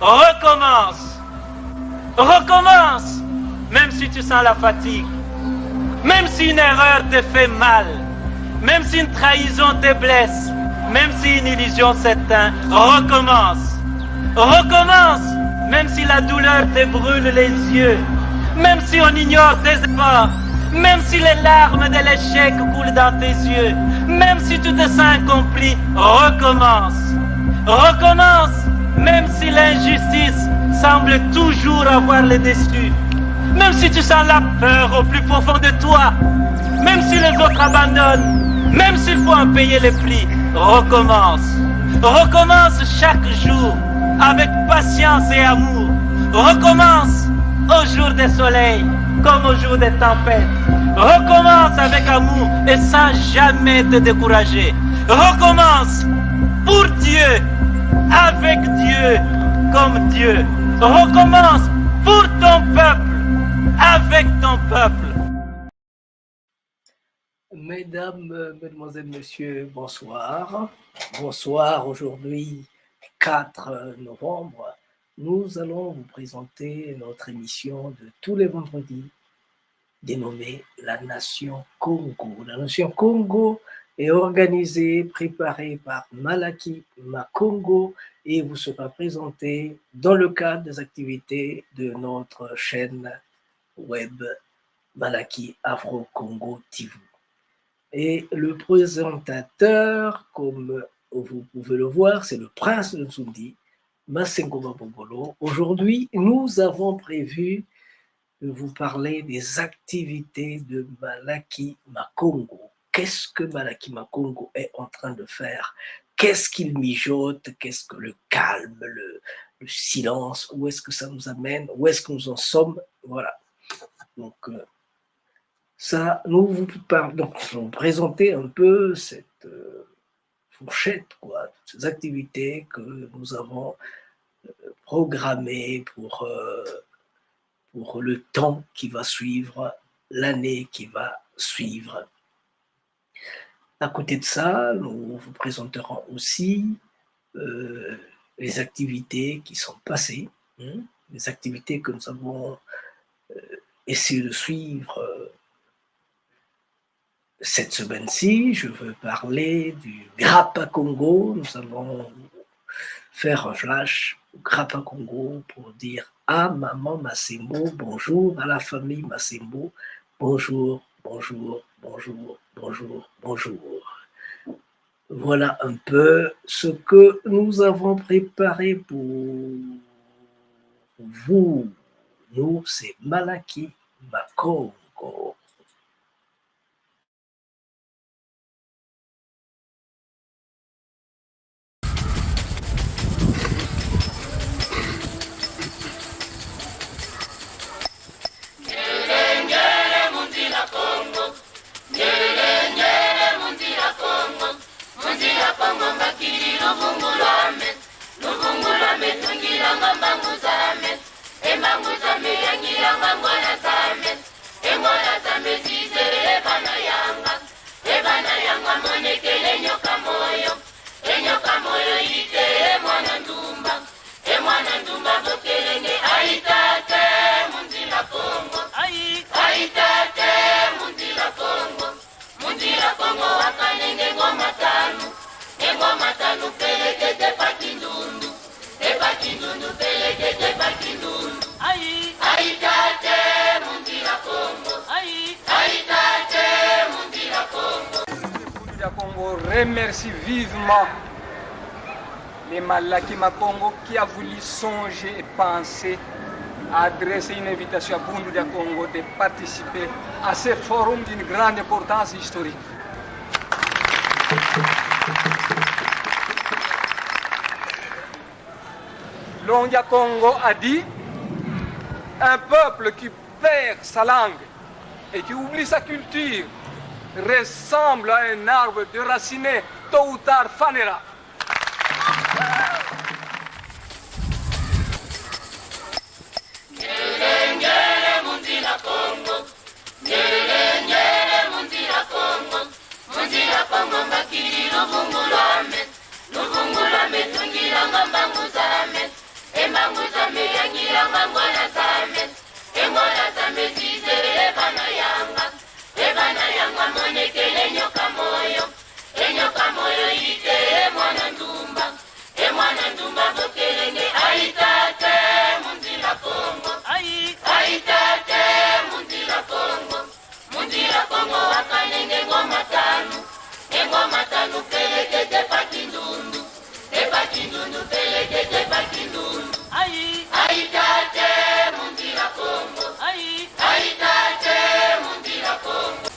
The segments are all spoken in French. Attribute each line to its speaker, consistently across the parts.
Speaker 1: recommence. Recommence, même si tu sens la fatigue, même si une erreur te fait mal, même si une trahison te blesse, même si une illusion s'éteint, recommence. Recommence, même si la douleur te brûle les yeux, même si on ignore tes efforts, même si les larmes de l'échec coulent dans tes yeux, même si tu te sens incompris, recommence. Recommence, même si l'injustice semble toujours avoir le dessus, même si tu sens la peur au plus profond de toi, même si les autres abandonnent, même s'il faut en payer les prix, recommence. Recommence chaque jour avec patience et amour. Recommence au jour des soleils comme au jour des tempêtes. Recommence avec amour et sans jamais te décourager. Recommence pour Dieu, avec Dieu, comme Dieu. Recommence pour ton peuple, avec ton peuple.
Speaker 2: Mesdames, Mesdemoiselles, Messieurs, bonsoir. Bonsoir, aujourd'hui 4 novembre. Nous allons vous présenter notre émission de tous les vendredis dénommée La Nation Congo. La Nation Congo est organisée, préparée par Malaki Makongo et vous sera présentée dans le cadre des activités de notre chaîne web Malaki Afro Congo TV. Et le présentateur, comme vous pouvez le voir, c'est le prince de Nsundi, Masengo Mabongolo. Aujourd'hui, nous avons prévu de vous parler des activités de Malaki Makongo. Qu'est-ce que Malaki Makongo est en train de faire? Qu'est-ce qu'il mijote? Qu'est-ce que le calme, le silence? Où est-ce que ça nous amène? Où est-ce que nous en sommes? Voilà. Donc, ça, nous vous présenter un peu cette fourchette, quoi, toutes ces activités que nous avons programmées pour le temps qui va suivre, l'année qui va suivre. À côté de ça, nous vous présenterons aussi les activités qui sont passées, les activités que nous avons essayé de suivre cette semaine-ci. Je veux parler du Grappa Congo. Nous allons faire un flash au Grappa Congo pour dire à maman Masembo bonjour, à la famille Masembo bonjour, bonjour, bonjour, bonjour, bonjour. Voilà un peu ce que nous avons préparé pour vous. Nous, c'est Malaki Makongo.
Speaker 3: Remercie vivement les Malaki Makongo qui a voulu songer et penser à adresser une invitation à Bundu Dia Congo de participer à ce forum d'une grande importance historique. Longia Congo a dit: un peuple qui perd sa langue et qui oublie sa culture ressemble à un arbre déraciné, tôt ou tard fanera.
Speaker 4: Luvungulame tungira ngamba nguzame, embangu matano pelekete pakindundu. Epakindundu pelekete pakindundu. Aitate mundira Kongo. Aitate mundira Kongo.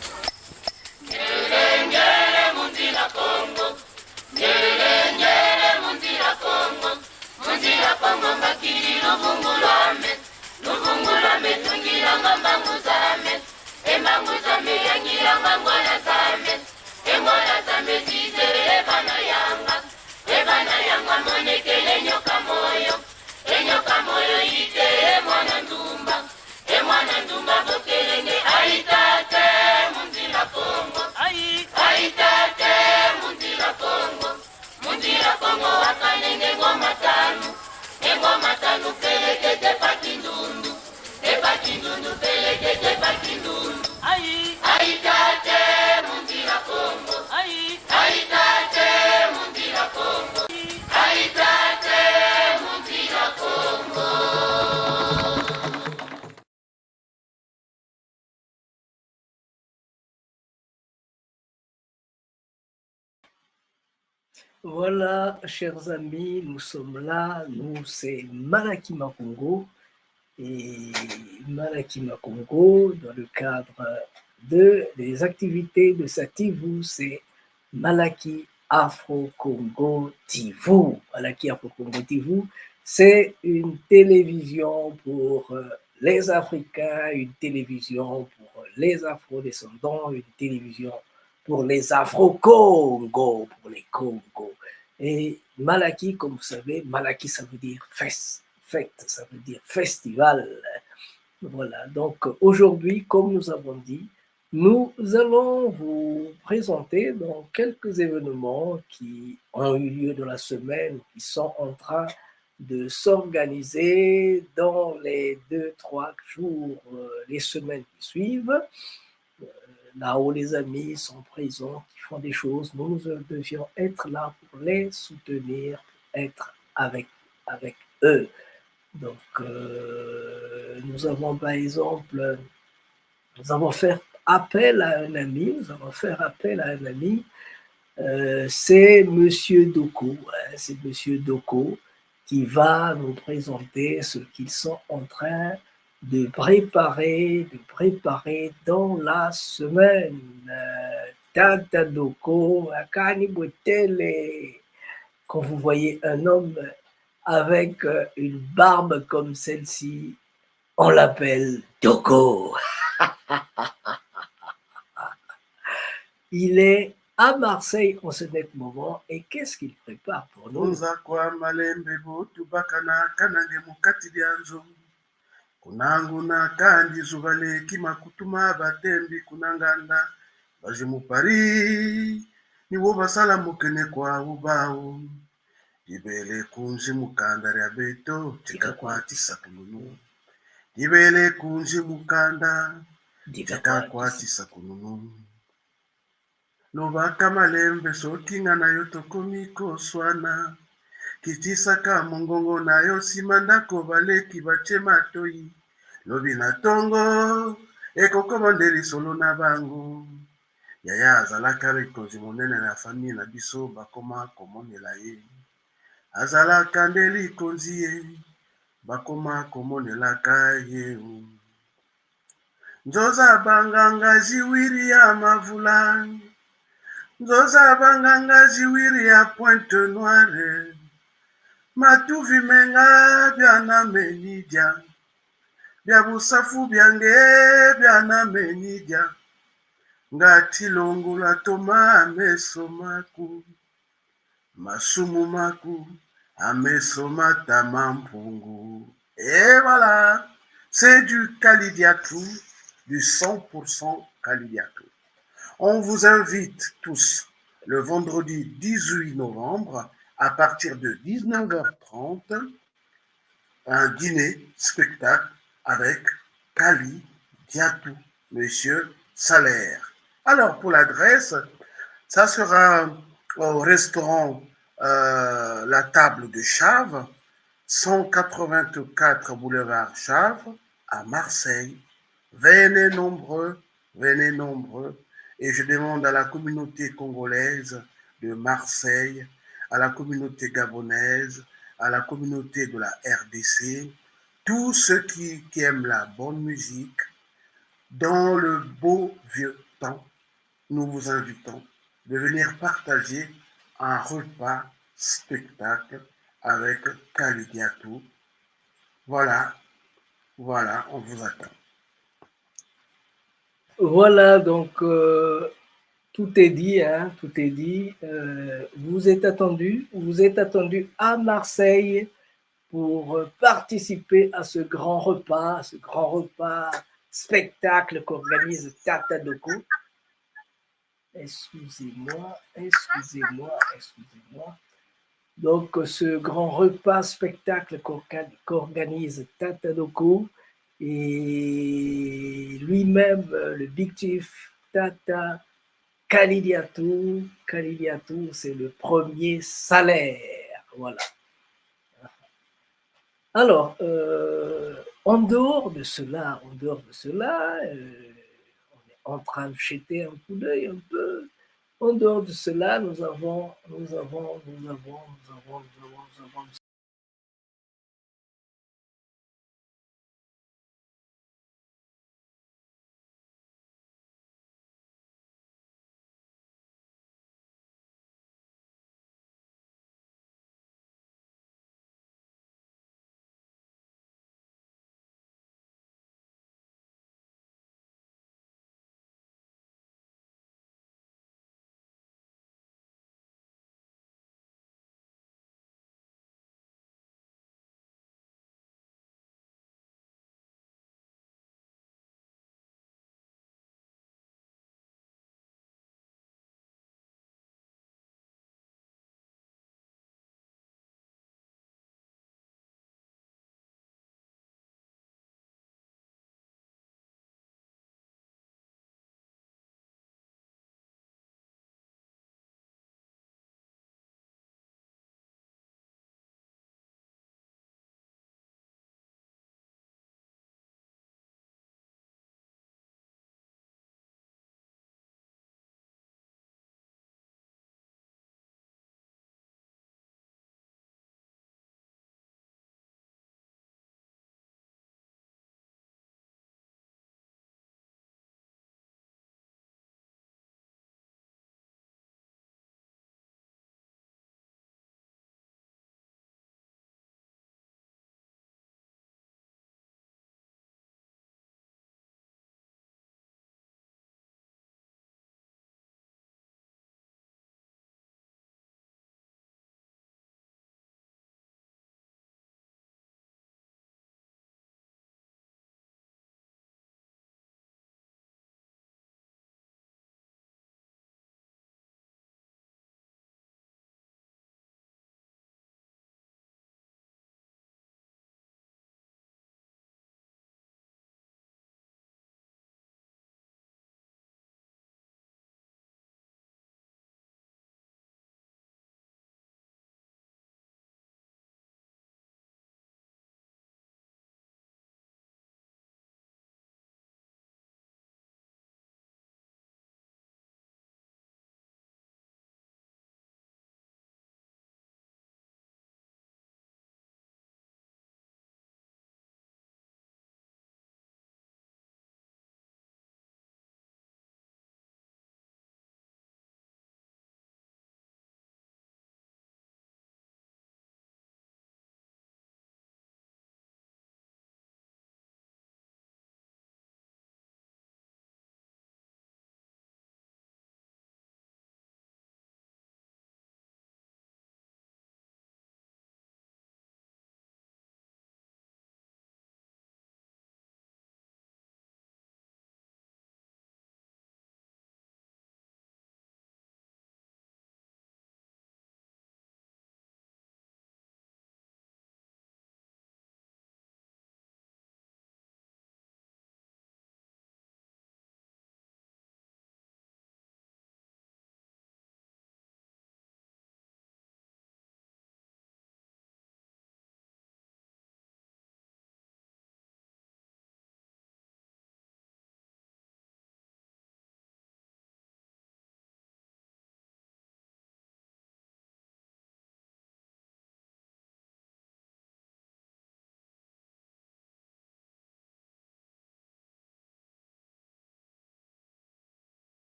Speaker 4: Nyere mundira Kongo. Nyere mundira Kongo. Mundira Kongo makiri luvungulame. Luvungulame tungira ngambangu zame. Embangu zame yangira ngangwana zame. Engwana zame zizere ebana yanga. Ebana yanga monekele nyoka moyo. Enyoka moyo ite emwana ndumba. Emwana ndumba bokelenge aitate mundira Kongo. Aitate mundira Kongo. Mundira Kongo wakanenge ngoma tanu. Engoma tanu pelekete pakindundu. Epakindundu pelekete pakindundu. Aitate mundira Kongo. Aitate mundira Kongo. Aitate mundira Kongo.
Speaker 2: Voilà, chers amis, nous sommes là. Nous, c'est Malaki Makongo. Et Malaki Makongo, dans le cadre des activités de Sativu, c'est Malaki Afro-Congo TV. Malaki Afro-Congo TV, c'est une télévision pour les Africains, une télévision pour les Afro-descendants, une télévision pour les Afro-Congo, pour les Congo. Et Malaki, comme vous savez, Malaki, ça veut dire fête, ça veut dire festival. Voilà, donc aujourd'hui, comme nous avons dit, nous allons vous présenter donc quelques événements qui ont eu lieu dans la semaine, qui sont en train de s'organiser dans les 2-3 jours, les semaines qui suivent. Là où les amis sont présents, qui font des choses, nous devions être là pour les soutenir, pour être avec eux. Donc, nous avons par exemple, nous allons faire appel à un ami, c'est Monsieur Doko, hein, c'est Monsieur Doko qui va nous présenter ce qu'ils sont en train de préparer dans la semaine. Tata Doko, Akani Botele. Quand vous voyez un homme avec une barbe comme celle-ci, on l'appelle Doko. Il est à Marseille en ce net moment et qu'est-ce qu'il prépare pour nous?
Speaker 5: Kunangu na kandi zubale kimakutuma batembi kunanganda bajimu pari ni wo basala mukene kwa ubao dibele kunji mukanda ya beto tikakwati sakununu dibele kunji mukanda tikakwati sakununu no bakamalembe sokinga na yo tokomiko swana kitisaka mongongo na yo simandako baleki bachema toyi lobi na tongo ekokomandeli solo na bango yaya azalaka likonzi monene na famille na biso bakoma komonela ye azalaka nde likonzi ye bakoma komonelaka ye nzoza banganga ziwiri ya mavula nzoza banganga ziwiri ya Pointe Noire matuvi menga byana menidya bya busafu byange byana menidya ngati longola toma ameso maku masumu maku ameso matama mpungu. Et voilà, c'est du Kalidiatou, du 100% Kalidiatou. On vous invite tous le vendredi 18 novembre à partir de 19h30, un dîner spectacle avec Kalidiatou, Monsieur Salaire. Alors pour l'adresse, ça sera au restaurant La Table de Chave, 184 boulevard Chave, à Marseille. Venez nombreux, et je demande à la communauté congolaise de Marseille, à la communauté gabonaise, à la communauté de la RDC, tous ceux qui aiment la bonne musique, dans le beau vieux temps, nous vous invitons de venir partager un repas spectacle avec Kalidiatou. Voilà, voilà, on vous attend.
Speaker 2: Voilà, donc tout est dit, hein, tout est dit. Vous êtes attendu à Marseille pour participer à ce grand repas spectacle qu'organise Tata Doko. Excusez-moi. Donc, ce grand repas spectacle qu'organise Tata Doko et lui-même, le Big Chief Tata Kalidiatou, c'est le premier salaire. Voilà. Alors, en dehors de cela, on est en train de jeter un coup d'œil un peu. En dehors de cela, nous avons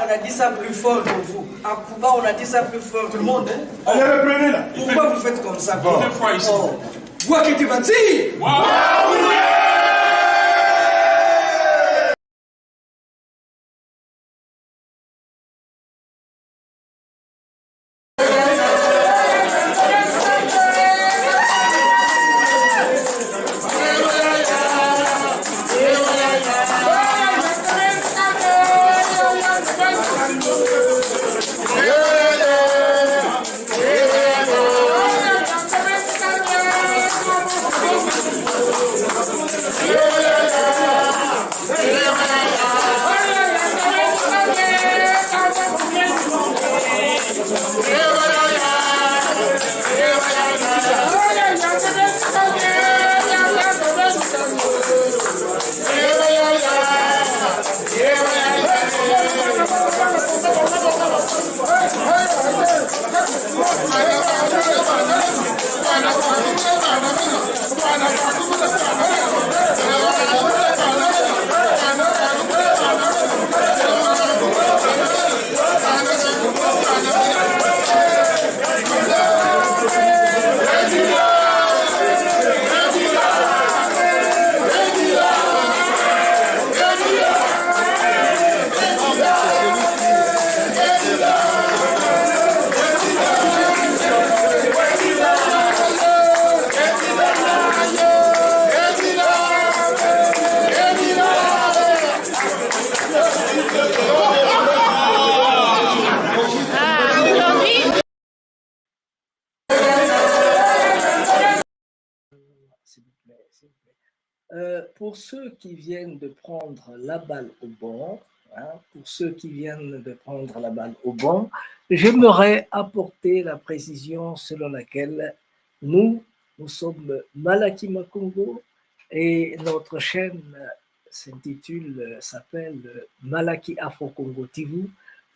Speaker 6: a dit ça plus fort que vous. À Cuba, on a dit ça plus fort que tout le monde. Hein?
Speaker 7: Allez, reprenez là.
Speaker 6: Pourquoi vous faites comme ça?
Speaker 7: Bon. Deux fois ici.
Speaker 6: Oh. Toi qui tu vas dire.
Speaker 2: Pour ceux qui viennent de prendre la balle au banc, j'aimerais apporter la précision selon laquelle nous sommes Malaki Makongo et notre chaîne s'appelle Malaki Afro-Congo TV.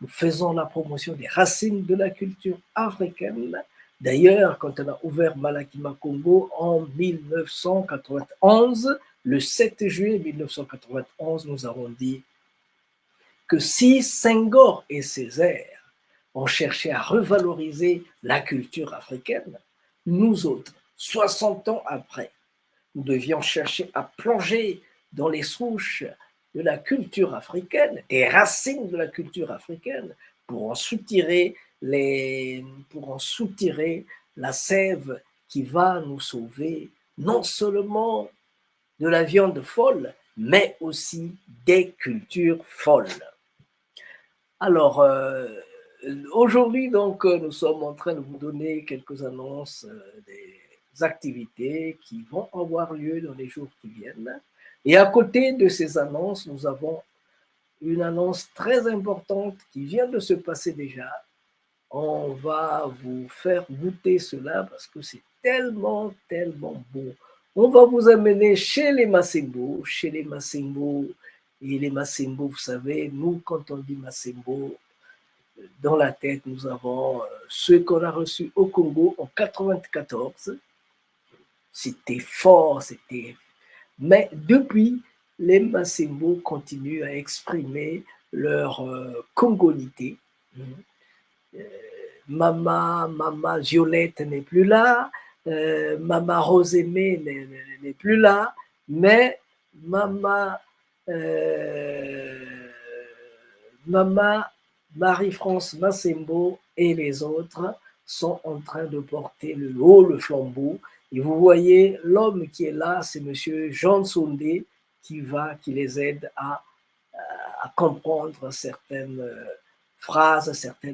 Speaker 2: Nous faisons la promotion des racines de la culture africaine. D'ailleurs, quand on a ouvert Malaki Makongo en 1991, le 7 juillet 1991, nous avons dit que si Senghor et Césaire ont cherché à revaloriser la culture africaine, nous autres, 60 ans après, nous devions chercher à plonger dans les souches de la culture africaine, des racines de la culture africaine, pour en soutirer la sève qui va nous sauver non seulement de la viande folle, mais aussi des cultures folles. Alors, aujourd'hui, donc, nous sommes en train de vous donner quelques annonces des activités qui vont avoir lieu dans les jours qui viennent. Et à côté de ces annonces, nous avons une annonce très importante qui vient de se passer déjà. On va vous faire goûter cela parce que c'est tellement, tellement beau. On va vous amener chez les Masembo. Et les Masembo, vous savez, nous, quand on dit Masembo, dans la tête, nous avons ceux qu'on a reçus au Congo en 94. C'était fort, mais depuis, les Masembo continuent à exprimer leur congolité. Mama Violette n'est plus là, Mama Rosemée n'est plus là, mais Mama Marie-France Masembo et les autres sont en train de porter le flambeau. Et vous voyez, l'homme qui est là, c'est monsieur Jean Sondé qui les aide à comprendre certaines phrases, certains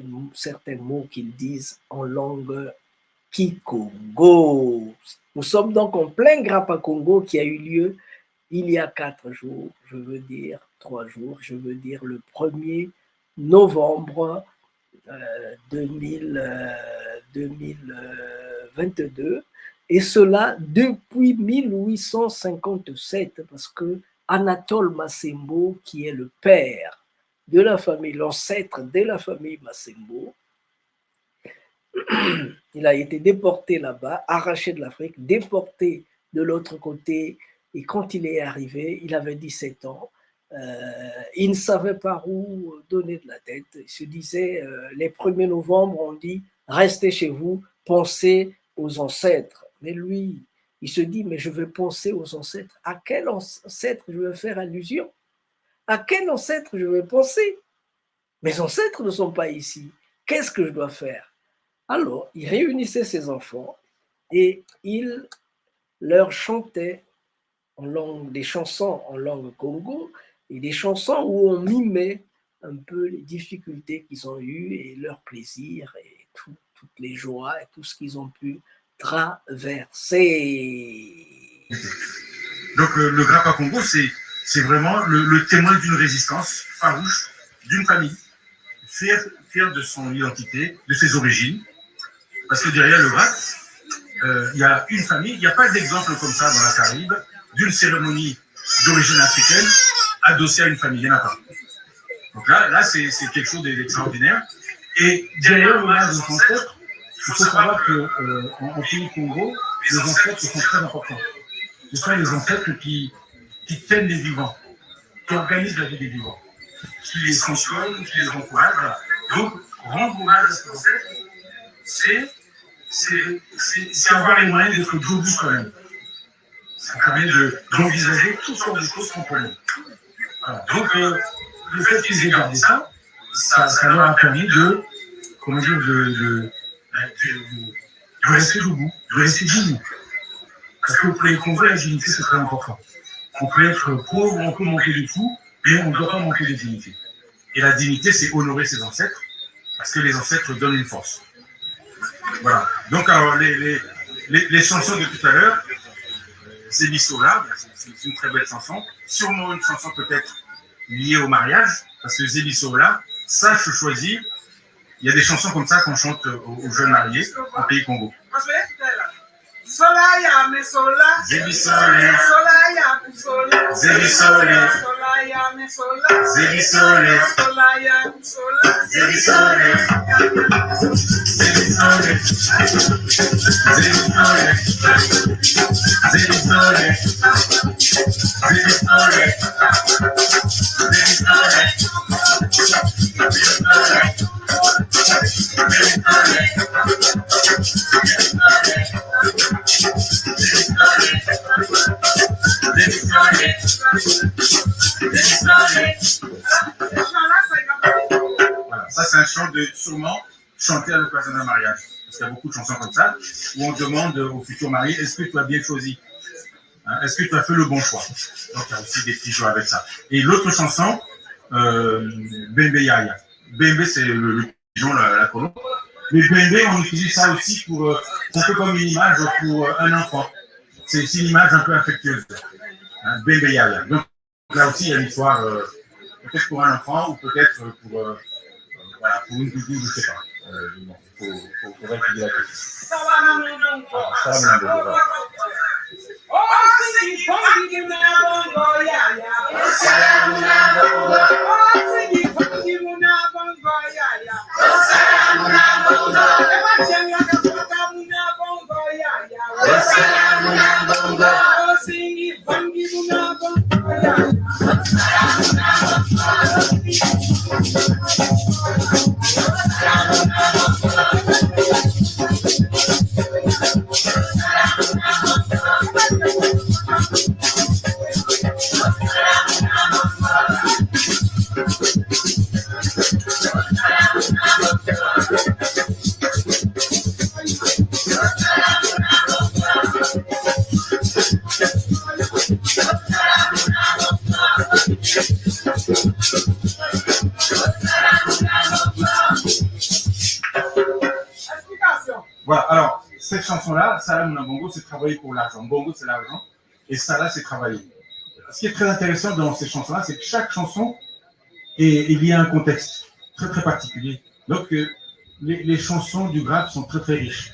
Speaker 2: mots qu'ils disent en langue Kikongo. Nous sommes donc en plein Grappa Congo qui a eu lieu il y a 3 jours, le 1er novembre 2022, et cela depuis 1857, parce que Anatole Masembo, qui est le père de la famille, l'ancêtre de la famille Masembo, il a été déporté là-bas, arraché de l'Afrique, déporté de l'autre côté, et quand il est arrivé, il avait 17 ans, il ne savait pas où donner de la tête. Il se disait, les 1er novembre, on dit, restez chez vous, pensez aux ancêtres. Mais lui, il se dit, mais je vais penser aux ancêtres. À quel ancêtre je vais faire allusion? À quel ancêtre je vais penser? Mes ancêtres ne sont pas ici. Qu'est-ce que je dois faire? Alors, il réunissait ses enfants et il leur chantait des chansons en langue Congo et des chansons où on mimait un peu les difficultés qu'ils ont eues et leur plaisir et toutes les joies et tout ce qu'ils ont pu traverser.
Speaker 7: Donc le Grappa Congo, c'est vraiment le témoin d'une résistance farouche d'une famille, fière de son identité, de ses origines. Parce que derrière le Grappa, il y a une famille, il n'y a pas d'exemple comme ça dans la Caraïbe, d'une cérémonie d'origine africaine adossée à une famille, il n'y en a pas. Donc là c'est quelque chose d'extraordinaire. Et derrière l'hommage aux ancêtres, il faut savoir qu'en pays Congo, les ancêtres sont très importants. Ce sont les ancêtres qui tiennent les vivants, qui organisent la vie des vivants, qui les sanctionnent, qui les encouragent. Donc, rendre hommage à ces ancêtres, c'est avoir les moyens d'être debout quand même. Ça permet d'envisager toutes sortes de choses qu'on connaît. Voilà. Donc, le fait qu'ils aient gardé ça leur a permis de rester debout, de rester digne. Parce que pour les Congolais, la dignité, c'est très important. On peut être pauvre, on peut manquer de tout, mais on ne doit pas manquer de dignité. Et la dignité, c'est honorer ses ancêtres, parce que les ancêtres donnent une force. Voilà. Donc, alors, les chansons de tout à l'heure, Zébisola, c'est une très belle chanson. Sûrement une chanson peut-être liée au mariage, parce que Zébisola, sache choisir. Il y a des chansons comme ça qu'on chante aux jeunes mariés en pays Congo.
Speaker 8: Solaya me sola,
Speaker 7: Zébisole,
Speaker 8: solaya me sola,
Speaker 7: Zébisole,
Speaker 8: solaya me sola,
Speaker 7: Zébisole,
Speaker 8: solaya me sola,
Speaker 7: Zébisole, Zébisole, Zébisole, Zébisole, Voilà, ça c'est un chant sûrement chanté à l'occasion d'un mariage. Parce qu'il y a beaucoup de chansons comme ça où on demande au futur marié, est-ce que tu as bien choisi? Est-ce que tu as fait le bon choix? Donc il y a aussi des petits jeux avec ça. Et l'autre chanson, Bembe Yaya. Bembe c'est le pigeon, la colombe. Mais Bembe, on utilise ça aussi un peu comme une image pour un enfant. C'est une image un peu affectueuse. Bembe Yaya. Donc là aussi, il y a une histoire, peut-être pour un enfant ou peut-être pour une doudou, je ne sais pas. Il faudrait étudier la question. Voilà, alors, cette chanson-là, Salam Mouna Bongo, c'est travailler pour l'argent. Bongo, c'est l'argent, et Salah, c'est travailler. Ce qui est très intéressant dans ces chansons-là, c'est que chaque chanson est liée à un contexte très, très particulier. Donc, les chansons du Grappa sont très, très riches.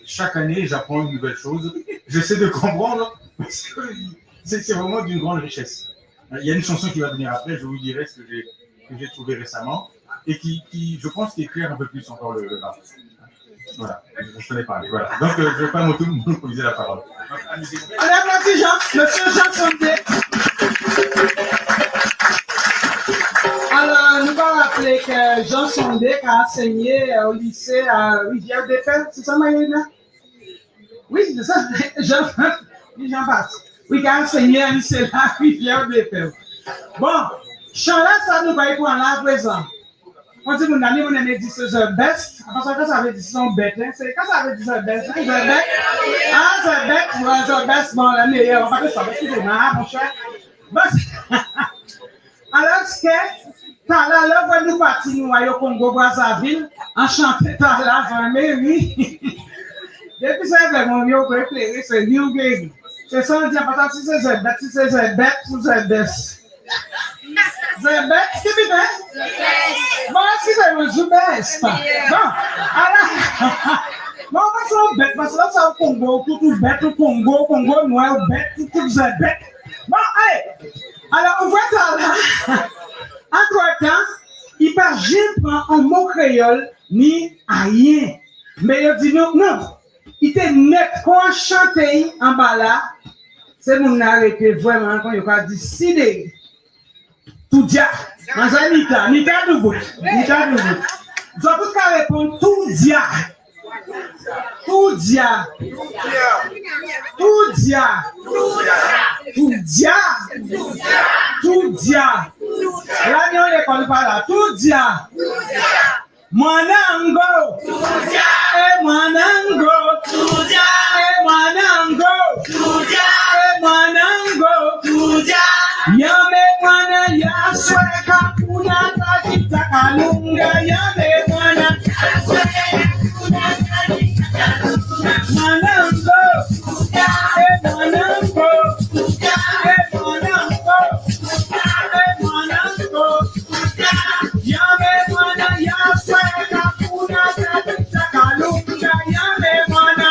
Speaker 7: Chaque année, j'apprends une nouvelle chose. J'essaie de comprendre, parce que c'est vraiment d'une grande richesse. Il y a une chanson qui va venir après, je vous dirai ce que j'ai trouvé récemment, et qui, je pense, qui éclaire un peu plus encore le Grappa. Voilà, je te l'ai parlé. Voilà. Donc, je ne vais pas monopoliser la parole.
Speaker 8: Madame la Jean, monsieur Jean Condé. Alors, nous allons rappeler que Jean Sondé a enseigné au lycée à Rivière-des-Fers. C'est ça, Maïna? Oui, c'est ça. Jean passe. Oui, qui a enseigné au lycée à Rivière-des-Fers. Bon, chant là, ça nous va y prendre là à présent. On dit, mon ami, on aime dire c'est the best. Parce que quand ça veut dire son bête, c'est quand ça veut dire the best, the best. Ah, the best, the best, bon, la meilleure. On va pas dire ça, excusez-moi, mon cher. Alors, ce que, par là, là, nous partons, nous, au Congo-Brazzaville, enchanté par là, vraiment, oui. Depuis ça, vraiment, mieux pour éclairer, c'est New Game. C'est ça, on dit, parce que si c'est the best, si c'est the best, ou the best. The best, c'est bien? Bon, si c'est le best. Bon, alors, bon, on va se bête, parce que là, c'est au Congo, tout bête, au Congo, noir, bête, tout the bête. Bon, allez. Alors, on voit ça là. Entre-temps, il ne peut jamais prendre un mot créole ni rien. Mais il dit non, non. Il était net quand on chantait en bas là. C'est mon arrêté vraiment quand il a décidé. Tout dia. Nita nouveau. Nita nouveau. Je peux répondre tout dia. Tout dia. Tout dia. Tout dia. Tout dia. Là, on ne parle pas là. Tout dia. Mwanango. Mwanango. Mwanango. Mwanango. Yame mwana ya sweka kuna kakita kalunga. Yame mwana ya sweka kuna kakita kalunga. Mwanango. Mwanango. Mwanango. Yame mwana ya sweka kuna kakita kalunga. Yame mwana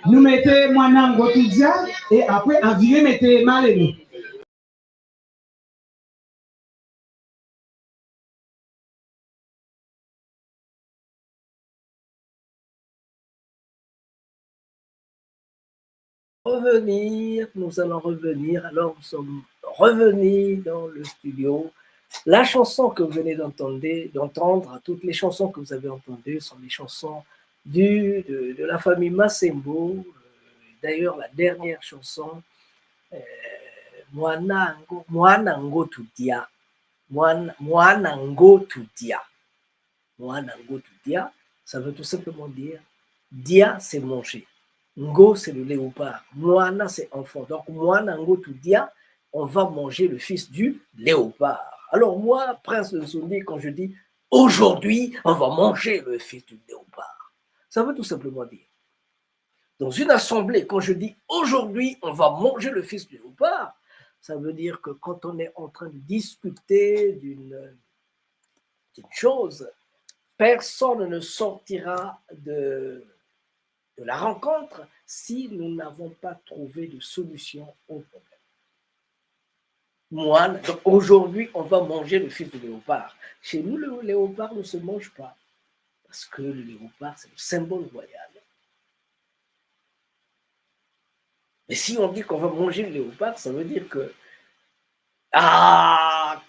Speaker 8: nous mettons Mwanango Tudia et après en viré mettez Malénie.
Speaker 2: revenir, alors nous sommes revenus dans le studio. La chanson que vous venez d'entendre, toutes les chansons que vous avez entendues sont des chansons de la famille Massembo. D'ailleurs, la dernière chanson, Mwanango Tudia. Mwanango Tudia. Mwanango Tudia, ça veut tout simplement dire Dia, c'est manger. Ngo, c'est le léopard. Mwana, c'est enfant. Donc, Mwanango Tudia, on va manger le fils du léopard. Alors moi, Prince de Zoundi, quand je dis aujourd'hui, on va manger le fils du léopard, ça veut tout simplement dire, dans une assemblée, quand je dis aujourd'hui, on va manger le fils du léopard, ça veut dire que quand on est en train de discuter d'une chose, personne ne sortira de la rencontre si nous n'avons pas trouvé de solution au problème. Moine, donc aujourd'hui, on va manger le fils du léopard. Chez nous, le léopard ne se mange pas, parce que le léopard, c'est le symbole royal. Mais si on dit qu'on va manger le léopard, ça veut dire que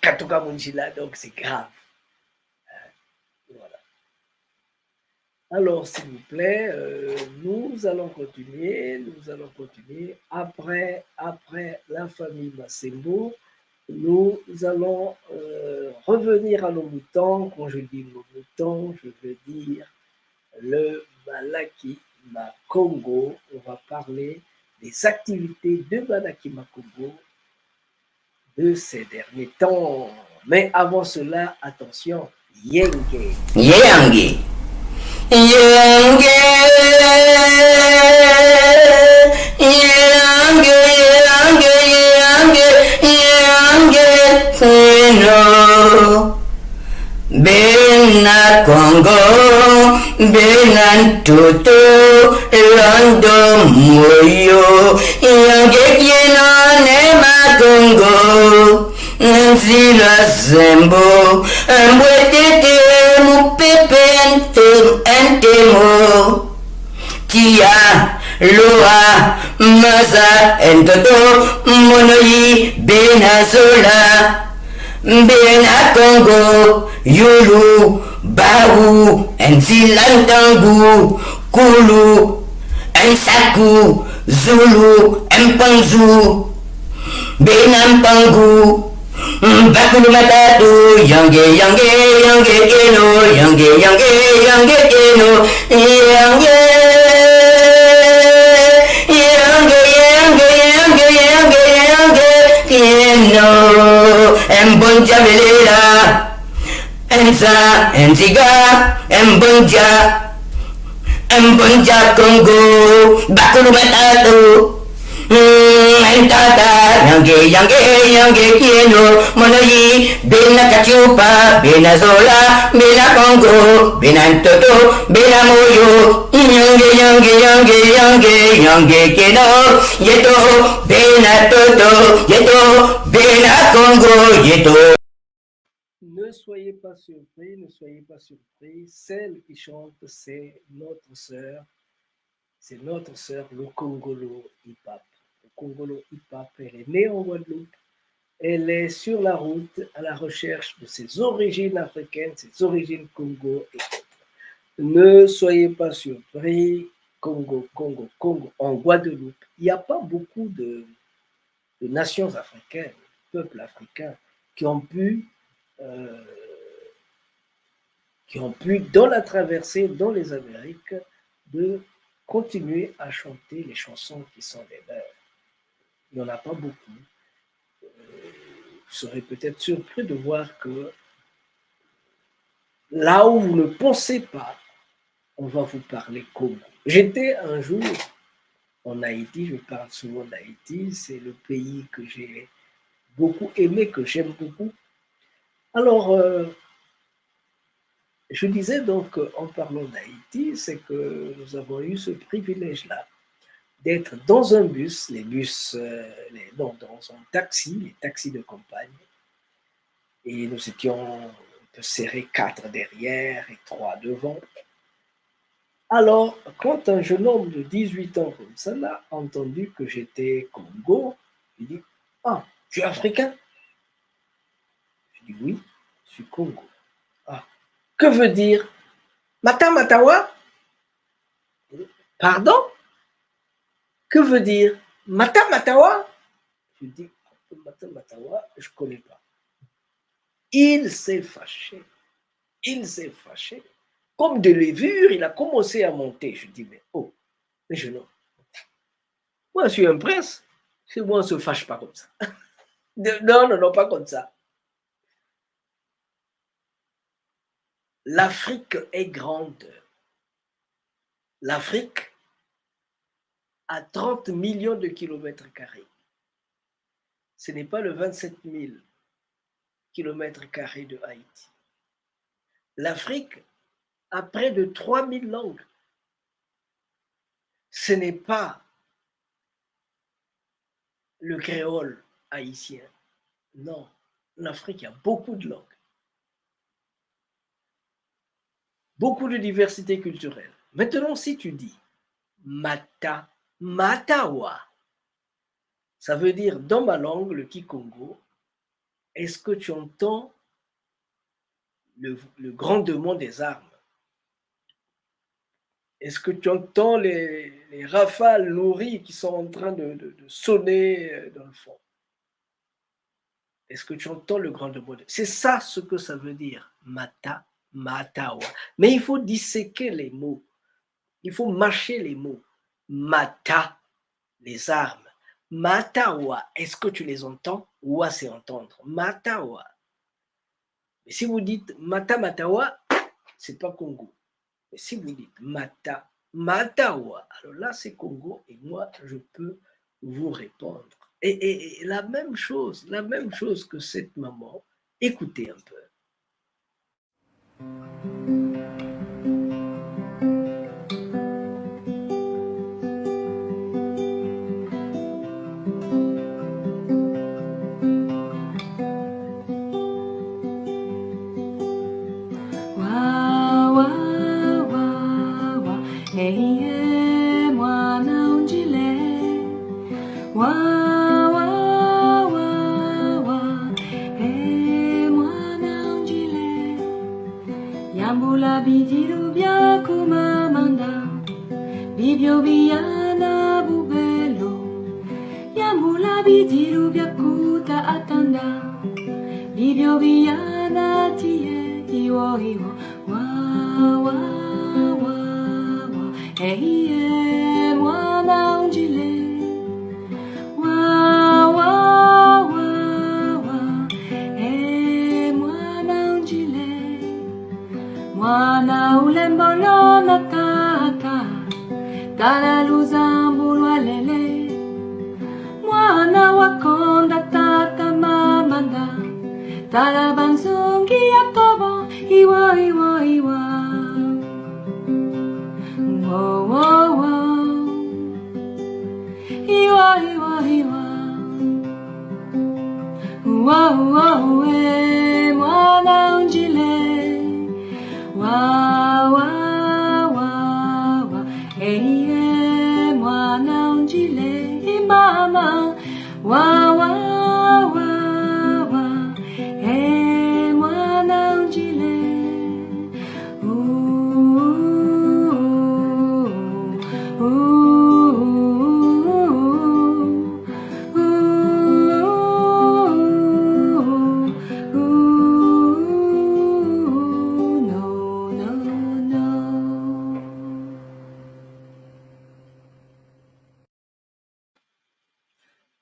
Speaker 2: Katoka Munjila, donc c'est grave. Voilà. Alors, s'il vous plaît, nous allons continuer après la famille Massembo. Nous allons revenir à nos moutons. Quand je dis nos moutons, je veux dire le Malaki Makongo. On va parler des activités de Malaki Makongo de ces derniers temps. Mais avant cela, attention, Yenge.
Speaker 9: Yenge. Bena Congo, Bena Toto, Lando Moyo, Yangekino Nema Congo, Nzila Zembo, Mwetete Mupepente Entemo, Tia, Loa, Maza, Entoto, Monoyi, Benazola, Bena Congo, Yulu, Bawu, Nzilantangu, Kulu, Nsaku, Zulu, Mpanzu, Benampangu, Bakulu Matatu, Yange Keno, Yange Keno, Mbonja Velela, Enza, Enziga, Mbonja Congo, Bakulu Matatu, Entata, Yange Keno, Monoyi, Bena Kachupa, Bena Zola, Bena Congo, Bena Toto, Bena Moyo, Yange Keno, Yeto, Bena Toto, Yeto, Bena Congo, Yeto.
Speaker 2: Ne soyez pas surpris, celle qui chante, c'est notre sœur, le Congolo Hip-Hop. Le Congolo Hip-Hop, elle est née en Guadeloupe, elle est sur la route à la recherche de ses origines africaines, ses origines Congo et autres. Ne soyez pas surpris, Congo, en Guadeloupe, il n'y a pas beaucoup de nations africaines, de peuples africains qui ont pu, dans la traversée, dans les Amériques, de continuer à chanter les chansons qui sont les leurs. Il n'y en a pas beaucoup. Vous serez peut-être surpris de voir que là où vous ne pensez pas, on va vous parler Congo. J'étais un jour en Haïti, je parle souvent d'Haïti, c'est le pays que j'ai beaucoup aimé, que j'aime beaucoup. Alors, je disais donc, en parlant d'Haïti, c'est que nous avons eu ce privilège-là d'être dans un bus, dans un taxi, les taxis de campagne, et nous étions serrés 4 derrière et 3 devant. Alors, quand un jeune homme de 18 ans comme ça a entendu que j'étais Congo, il dit « Ah, tu es africain ?» Je dis « Oui, je suis Congo. » Ah, que veut dire Mata Matawa? Pardon? Que veut dire Mata Matawa? Je dis Mata Matawa, je ne connais pas. Il s'est fâché. Il s'est fâché. Comme de levure, il a commencé à monter. Je dis, mais oh, mais je non. Moi, je suis un prince. Chez moi, on ne se fâche pas comme ça. Non, pas comme ça. L'Afrique est grande. L'Afrique a 30 millions de kilomètres carrés. Ce n'est pas le 27 000 kilomètres carrés de Haïti. L'Afrique a près de 3000 langues. Ce n'est pas le créole haïtien. Non, en Afrique, il y a beaucoup de langues. Beaucoup de diversité culturelle. Maintenant, si tu dis Mata, Matawa, ça veut dire dans ma langue, le Kikongo, est-ce que tu entends le grondement des armes? Est-ce que tu entends les rafales nourries qui sont en train de sonner dans le fond? Est-ce que tu entends le grondement? C'est ça ce que ça veut dire, Mata, Matawa. Mais il faut disséquer les mots. Il faut mâcher les mots. Mata, les armes. Matawa, est-ce que tu les entends? Wa, c'est entendre. Matawa. Mais si vous dites Mata, Matawa, c'est pas Congo. Mais si vous dites Mata, Matawa, alors là c'est Congo et moi je peux vous répondre. Et la même chose que cette maman, écoutez un peu.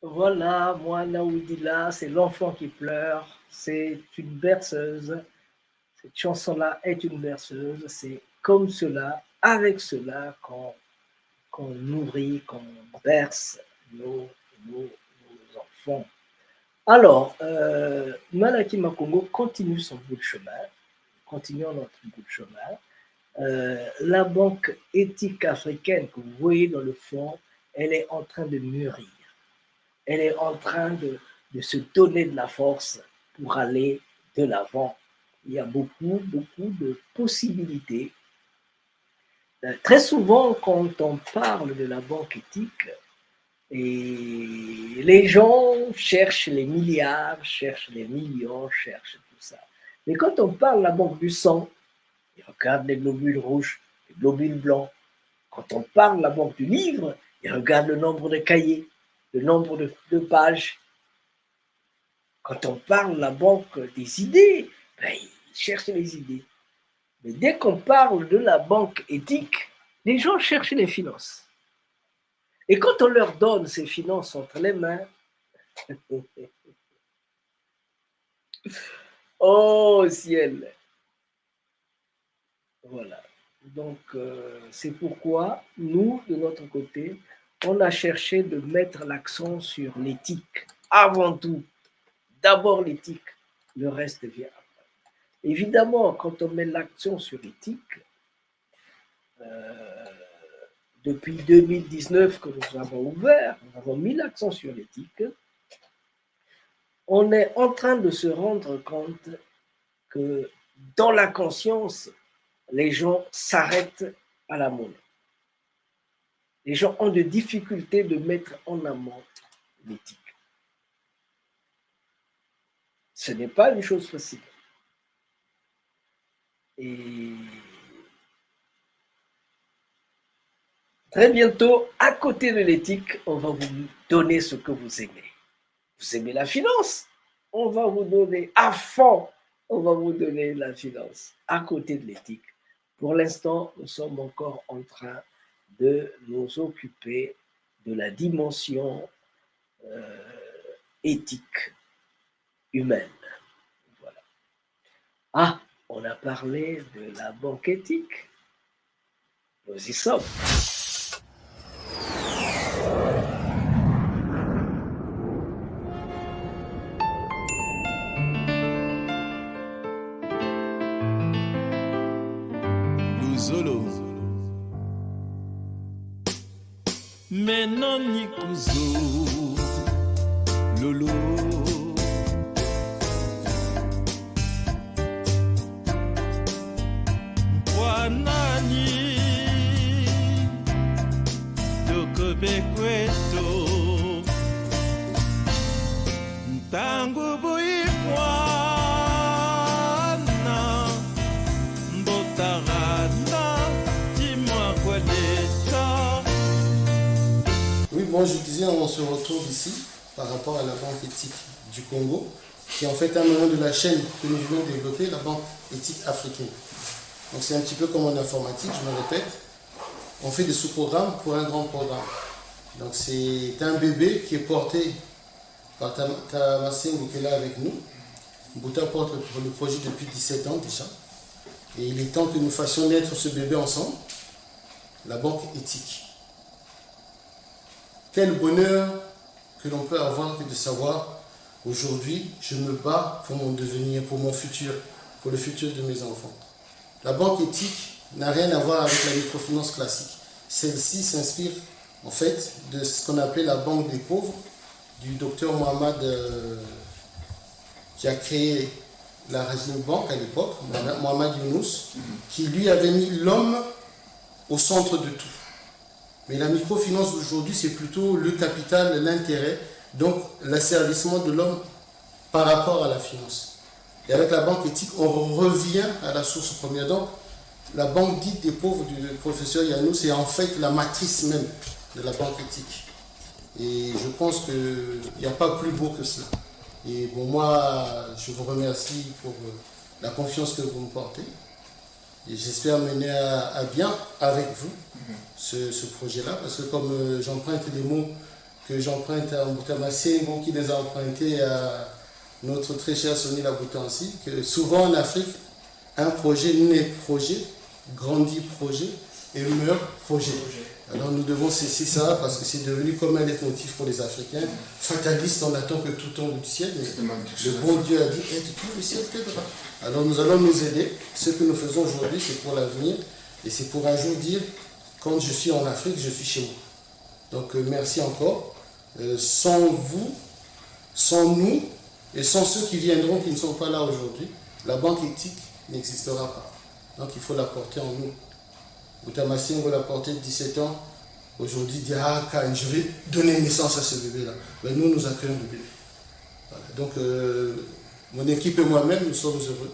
Speaker 2: Voilà, moi, Naoudila, c'est l'enfant qui pleure, c'est une berceuse. Cette chanson-là est une berceuse, c'est comme cela, avec cela, qu'on nourrit, qu'on berce nos enfants. Alors, Malaki Makongo continue son bout de chemin, continuons notre bout de chemin. La Banque éthique africaine que vous voyez dans le fond, elle est en train de mûrir. Elle est en train de se donner de la force pour aller de l'avant. Il y a beaucoup de possibilités Très souvent, quand on parle de la banque éthique, et les gens cherchent les milliards, cherchent les millions, cherchent tout ça. Mais quand on parle de la banque du sang, ils regardent les globules rouges, les globules blancs. Quand on parle de la banque du livre, ils regardent le nombre de cahiers, le nombre de pages. Quand on parle de la banque des idées, ben, ils cherchent les idées. Mais dès qu'on parle de la banque éthique, les gens cherchent les finances. Et quand on leur donne ces finances entre les mains, oh ciel! Voilà. Donc, c'est pourquoi nous, de notre côté, on a cherché de mettre l'accent sur l'éthique. Avant tout, d'abord l'éthique, le reste vient après. Évidemment, quand on met l'accent sur l'éthique, depuis 2019 que nous avons ouvert, nous avons mis l'accent sur l'éthique, on est en train de se rendre compte que dans la conscience, les gens s'arrêtent à la monnaie. Les gens ont des difficultés de mettre en amont l'éthique. Ce n'est pas une chose facile. Et très bientôt, à côté de l'éthique, on va vous donner ce que vous aimez. Vous aimez la finance? On va vous donner à fond, on va vous donner la finance à côté de l'éthique. Pour l'instant, nous sommes encore en train de nous occuper de la dimension éthique humaine. Voilà. Ah, on a parlé de la banque éthique. Nous y sommes.
Speaker 10: Zolo Menoni kuzo Lolo Wanani Dokobekweto Ntango boyikwa
Speaker 11: Oui, bon, je disais, on se retrouve ici par rapport à la banque éthique du Congo, qui est en fait un moment de la chaîne que nous voulons développer, la banque éthique africaine. Donc c'est un petit peu comme en informatique, je me répète, on fait des sous-programmes pour un grand programme. Donc c'est un bébé qui est porté par Tamasengo qui est là avec nous. Bouta porte le projet depuis 17 ans déjà. Et il est temps que nous fassions naître ce bébé ensemble, la banque éthique. Quel bonheur que l'on peut avoir que de savoir, aujourd'hui, je me bats pour mon devenir, pour mon futur, pour le futur de mes enfants. La banque éthique n'a rien à voir avec la microfinance classique. Celle-ci s'inspire en fait de ce qu'on appelait la banque des pauvres, du docteur Mohamed qui a créé la Rajim Bank à l'époque, Mohamed Younous, qui lui avait mis l'homme au centre de tout. Mais la microfinance d'aujourd'hui, c'est plutôt le capital, l'intérêt, donc l'asservissement de l'homme par rapport à la finance. Et avec la banque éthique, on revient à la source première. Donc, la banque dite des pauvres du professeur Yanou, c'est en fait la matrice même de la banque éthique. Et je pense qu'il n'y a pas plus beau que cela. Et bon, moi, je vous remercie pour la confiance que vous me portez. Et j'espère mener à bien avec vous ce projet-là, parce que comme j'emprunte des mots que j'emprunte à Mbutamasengo, qui les a empruntés à notre très cher Sonny Laboutansi, que souvent en Afrique, un projet naît projet, grandit projet et meurt projet. Alors nous devons cesser ça parce que c'est devenu comme un leitmotiv pour les Africains. Fataliste, on attend que tout tombe du ciel, mais le bon Dieu a dit « tout le ciel t'aidera ». Alors nous allons nous aider. Ce que nous faisons aujourd'hui, c'est pour l'avenir et c'est pour un jour dire « quand je suis en Afrique, je suis chez moi ». Donc merci encore. Sans vous, sans nous et sans ceux qui viendront qui ne sont pas là aujourd'hui, la banque éthique n'existera pas. Donc il faut la porter en nous. Outamasingo l'a porté de 17 ans. Aujourd'hui, dit ah, je vais donner naissance à ce bébé-là. Mais nous accueillons le bébé. Voilà. Donc, mon équipe et moi-même, nous sommes heureux.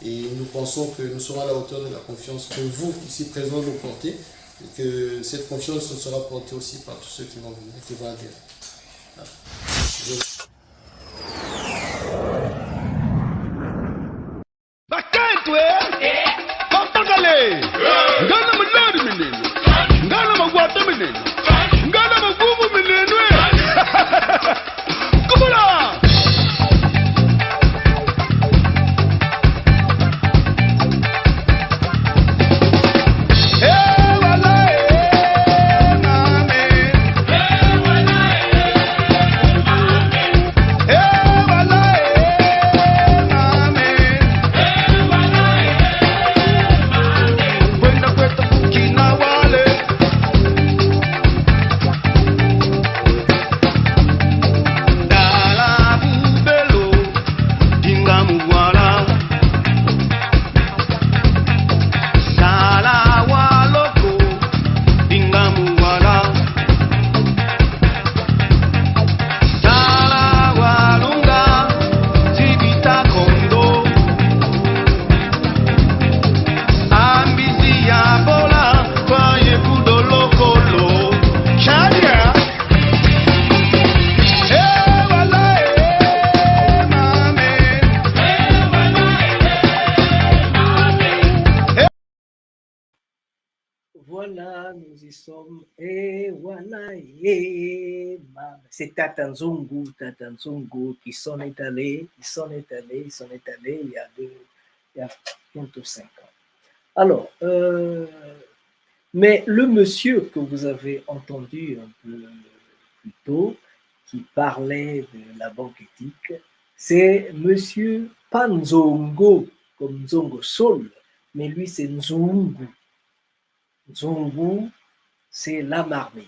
Speaker 11: Et nous pensons que nous serons à la hauteur de la confiance que vous, ici présents, nous portez. Et que cette confiance sera portée aussi par tous ceux qui vont venir, qui vont adhérer. Voilà.
Speaker 2: Voilà, nous y sommes. Et voilà, et c'est Tata Nzongo qui s'en est allé, il y a bientôt 5 ans. Alors, mais le monsieur que vous avez entendu un peu plus tôt, qui parlait de la banque éthique, c'est monsieur Panzongo, comme Nzongo Sol, mais lui c'est Nzungu. Nzungu, c'est la marmite.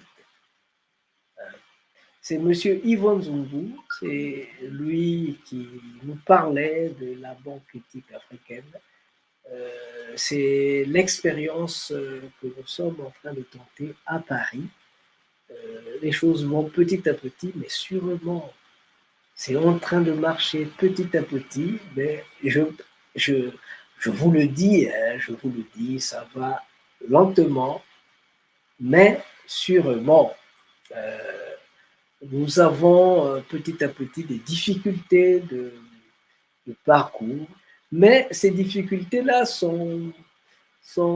Speaker 2: C'est monsieur Yvon Nzungu, c'est lui qui nous parlait de la banque éthique africaine. C'est l'expérience que nous sommes en train de tenter à Paris. Les choses vont petit à petit, mais sûrement, c'est en train de marcher petit à petit, mais je vous le dis, ça va lentement, mais sûrement. Nous avons petit à petit des difficultés de parcours, mais ces difficultés-là sont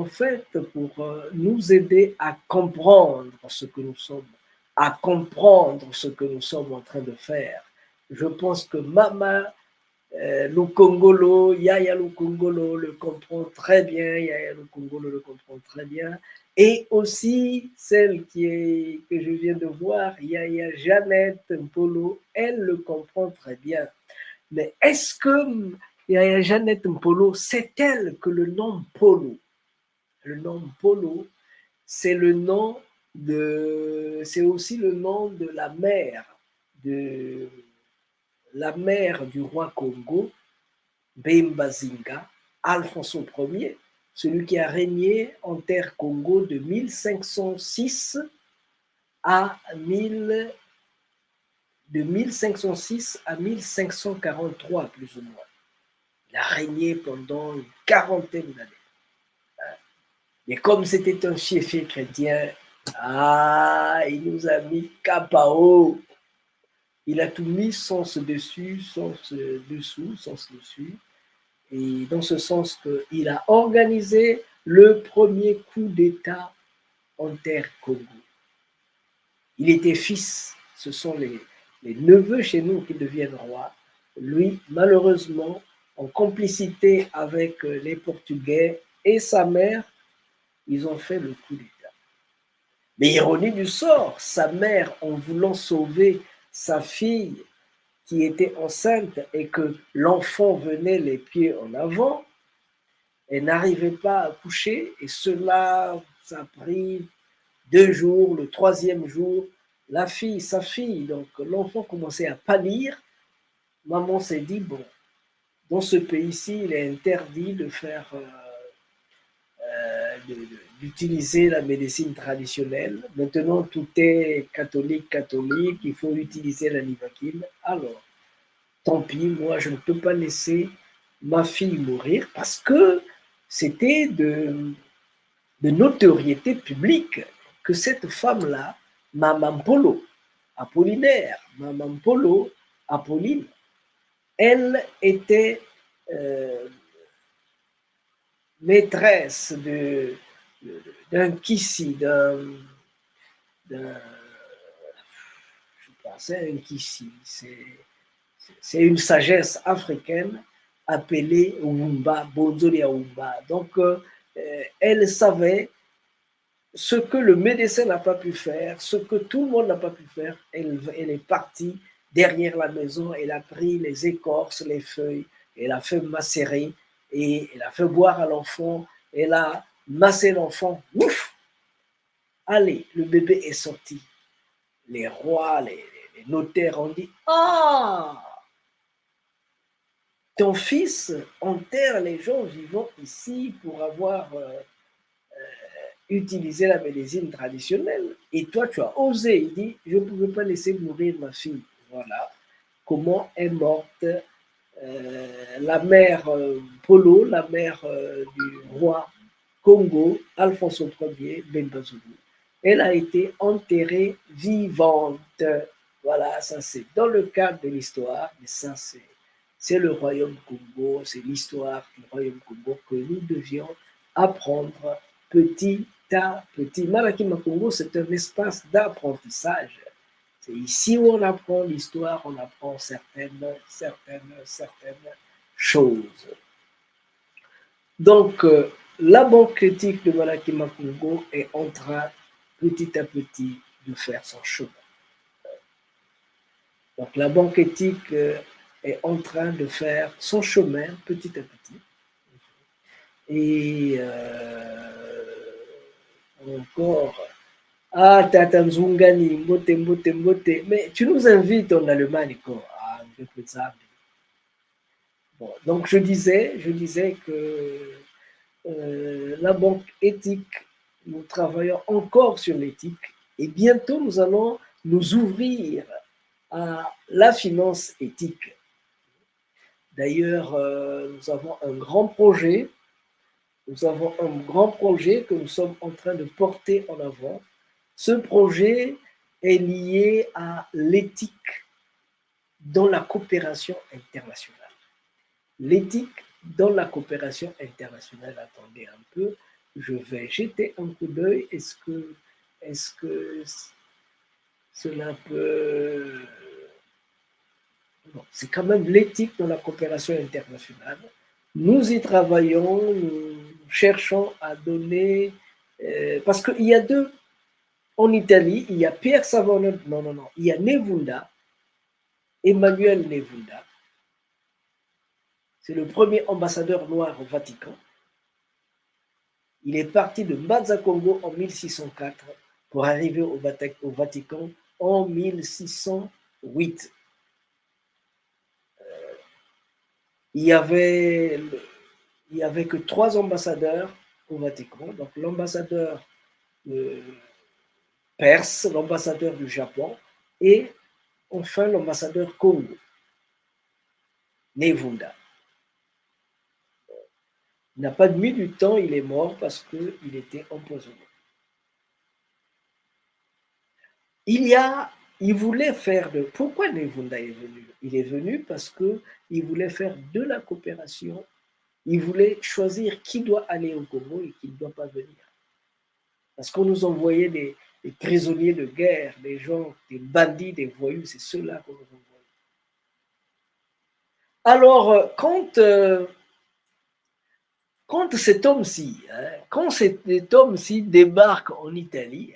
Speaker 2: faites pour nous aider à comprendre ce que nous sommes, à comprendre ce que nous sommes en train de faire. Je pense que Mama Lukongolo, Yaya Lukongolo le comprend très bien, et aussi celle que je viens de voir, Yaya Jeannette Mpolo, elle le comprend très bien. Mais est-ce que Yaya Jeannette Mpolo, c'est elle que le nom Polo? Le nom Polo, c'est aussi le nom de la mère du roi Congo, Bemba Zinga, Alfonso Ier, celui qui a régné en terre Congo de 1506 à 1543, plus ou moins. Il a régné pendant une quarantaine d'années. Mais comme c'était un fiefé chrétien, il nous a mis KO. Il a tout mis sens dessus, sens dessous, sens dessus. Et dans ce sens qu'il a organisé le premier coup d'État en terre Congo. Il était fils, ce sont les neveux chez nous qui deviennent rois. Lui, malheureusement, en complicité avec les Portugais et sa mère, ils ont fait le coup d'État. Mais ironie du sort, sa mère, en voulant sauver sa fille qui était enceinte et que l'enfant venait les pieds en avant, elle n'arrivait pas à coucher et ça a pris 2 jours, le 3e jour, sa fille, donc l'enfant commençait à pâlir. Maman s'est dit, bon, dans ce pays-ci, il est interdit de faire du d'utiliser la médecine traditionnelle. Maintenant, tout est catholique, il faut utiliser la nivaquine. Alors, tant pis, moi, je ne peux pas laisser ma fille mourir parce que c'était de notoriété publique que cette femme-là, Maman Polo, Apollinaire, Maman Polo, Apolline, elle était maîtresse d'un kissi, je pensais un kissi, c'est une sagesse africaine appelée Wumba, Bonzoli Wumba. Donc, elle savait ce que le médecin n'a pas pu faire, ce que tout le monde n'a pas pu faire. Elle est partie derrière la maison, elle a pris les écorces, les feuilles, elle a fait macérer et elle a fait boire à l'enfant, elle a massé l'enfant. Ouf! Allez, le bébé est sorti. Les rois, les notaires ont dit « Ah! Ton fils enterre les gens vivants ici pour avoir utilisé la médecine traditionnelle. Et toi, tu as osé. » Il dit « Je ne pouvais pas laisser mourir ma fille. » Voilà comment est morte la mère Polo, la mère du roi Congo, Alfonso Ier, Bembazulu. Elle a été enterrée vivante. Voilà, ça c'est dans le cadre de l'histoire, mais ça c'est le royaume Congo, c'est l'histoire du royaume Congo que nous devions apprendre petit à petit. Malakima Congo, c'est un espace d'apprentissage. C'est ici où on apprend l'histoire, on apprend certaines choses. Donc, la banque critique de Malakima Congo est en train, petit à petit, de faire son chemin. Donc, la banque éthique est en train de faire son chemin, petit à petit. Et encore, ah, Tata Nzungani, Mbote. Mais tu nous invites en Allemagne, quoi. Ah, un peu de ça. Bon, donc, je disais que la banque éthique, nous travaillons encore sur l'éthique et bientôt nous allons nous ouvrir à la finance éthique. D'ailleurs, nous avons un grand projet que nous sommes en train de porter en avant. Ce projet est lié à l'éthique dans la coopération internationale. L'éthique dans la coopération internationale, attendez un peu, je vais jeter un coup d'œil. Est-ce que cela peut... Bon, c'est quand même l'éthique dans la coopération internationale. Nous y travaillons, nous cherchons à donner... parce qu'il y a deux... En Italie, il y a Pierre Savonneau, non, il y a Nevunda, Emmanuel Nevunda. C'est le premier ambassadeur noir au Vatican. Il est parti de Mazza Congo en 1604 pour arriver au Vatican en 1608. Il y avait que 3 ambassadeurs au Vatican. Donc l'ambassadeur perse, l'ambassadeur du Japon et enfin l'ambassadeur Congo, Nevunda. Il n'a pas mis du temps, il est mort parce qu'il était empoisonné. Il voulait faire de... Pourquoi Nevunda est venu? Il est venu parce qu'il voulait faire de la coopération. Il voulait choisir qui doit aller au Congo et qui ne doit pas venir. Parce qu'on nous envoyait des prisonniers de guerre, des gens, des bandits, des voyous, c'est ceux-là qu'on nous envoyait. Alors, quand cet homme-ci, débarque en Italie,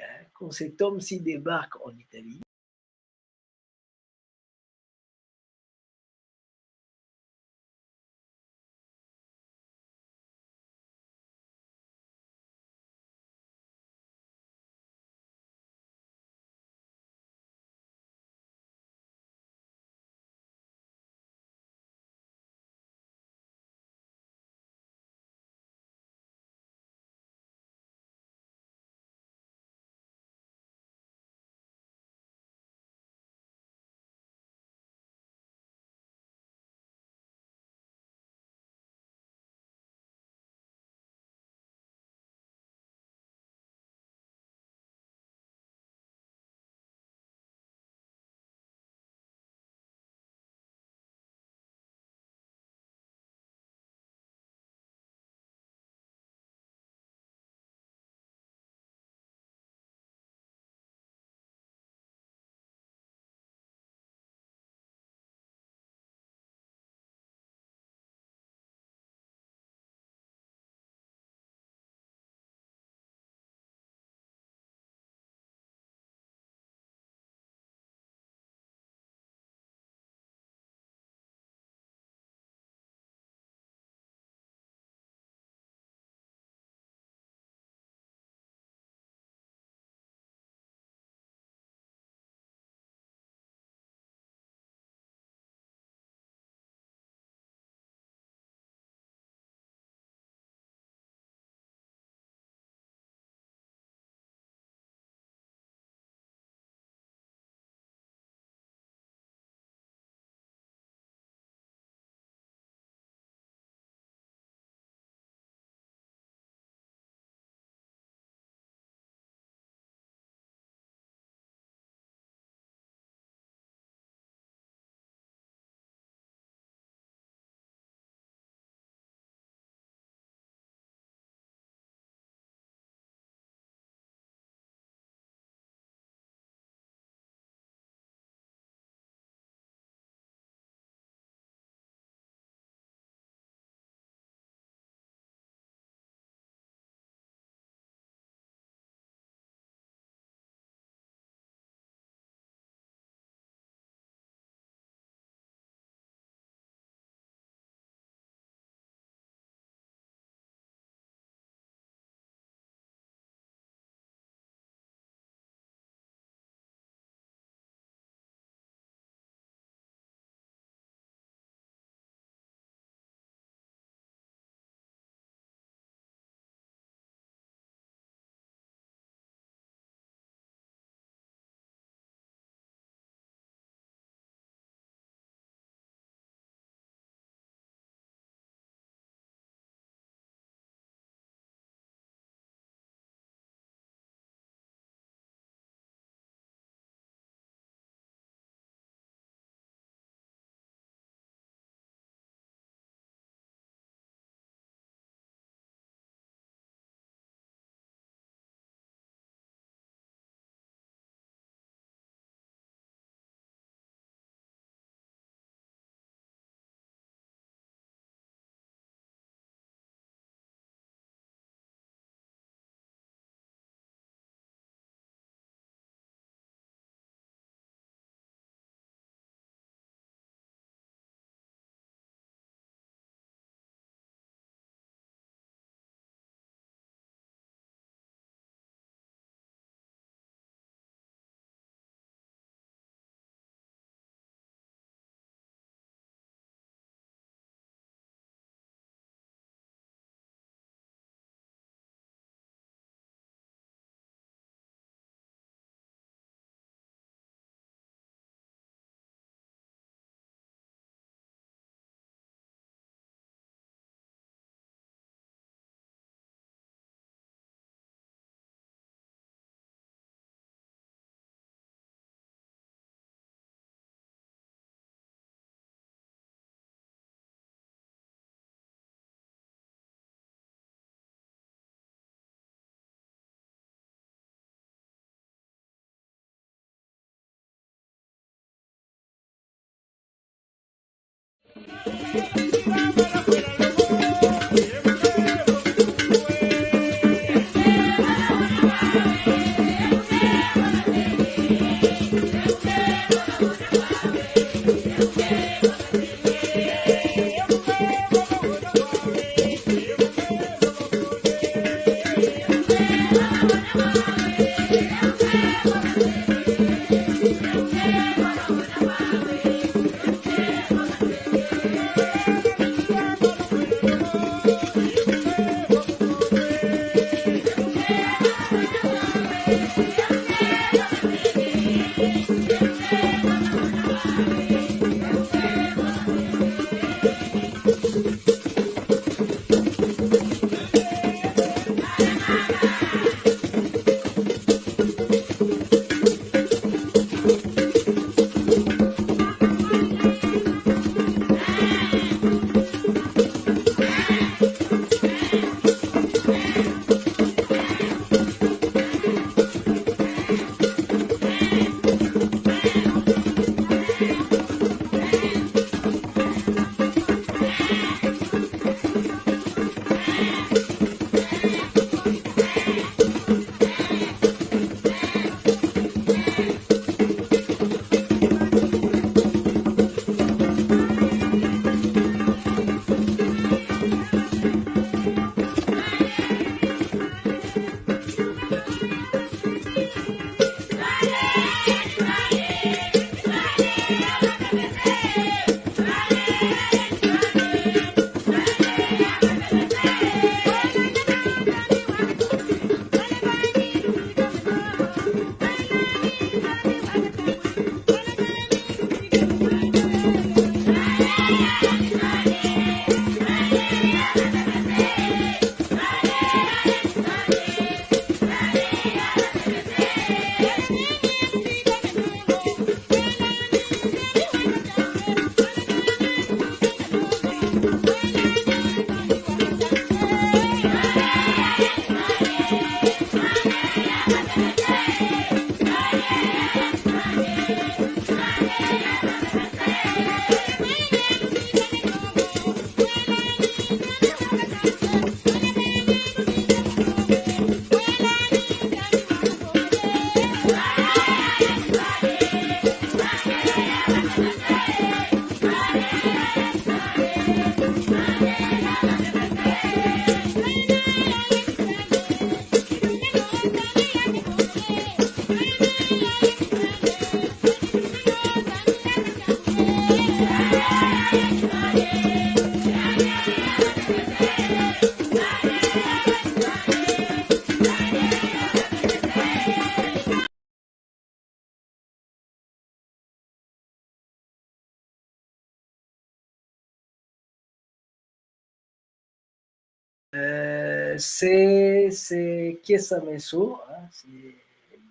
Speaker 2: C'est Kiesa Meso, hein, c'est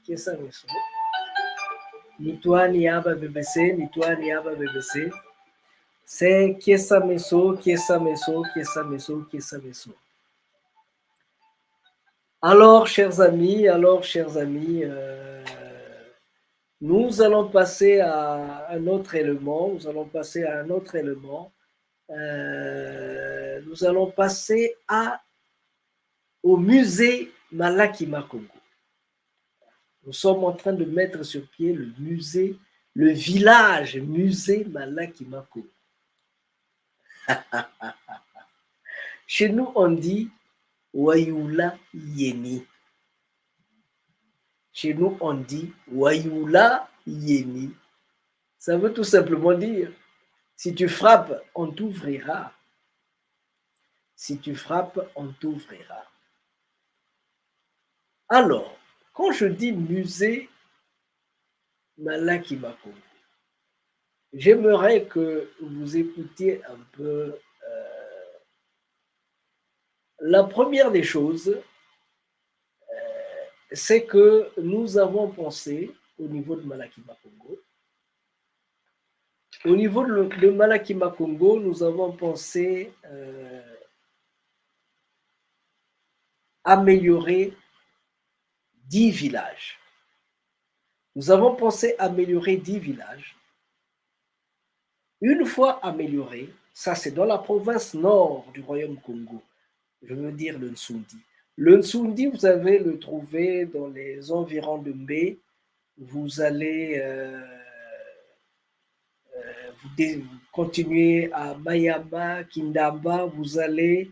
Speaker 2: Kiesa Meso. Ni toi ni Abba BBC, ni toi ni Abba BBC. C'est Kiesa Meso, Kiesa Meso, Kiesa Meso, Kiesa Meso. Alors, chers amis, nous allons passer à un autre élément. Nous allons passer au musée Malakima Congo. Nous sommes en train de mettre sur pied le village musée Malakima Congo. Chez nous, on dit Wayula Yeni. Chez nous, on dit Wayula Yeni. Ça veut tout simplement dire, si tu frappes, on t'ouvrira. Si tu frappes, on t'ouvrira. Alors, quand je dis musée Malakima Congo, j'aimerais que vous écoutiez un peu la première des choses, c'est que nous avons pensé au niveau de Malakima Congo. Au niveau de Malakima Congo, nous avons pensé améliorer 10 villages. Nous avons pensé améliorer 10 villages Une fois amélioré, ça c'est dans la province nord du Royaume Congo, je veux dire le Nsundi. Le Nsundi, vous allez le trouver dans les environs de Mbé. Vous allez vous continuez à Mayama, Kindamba, vous allez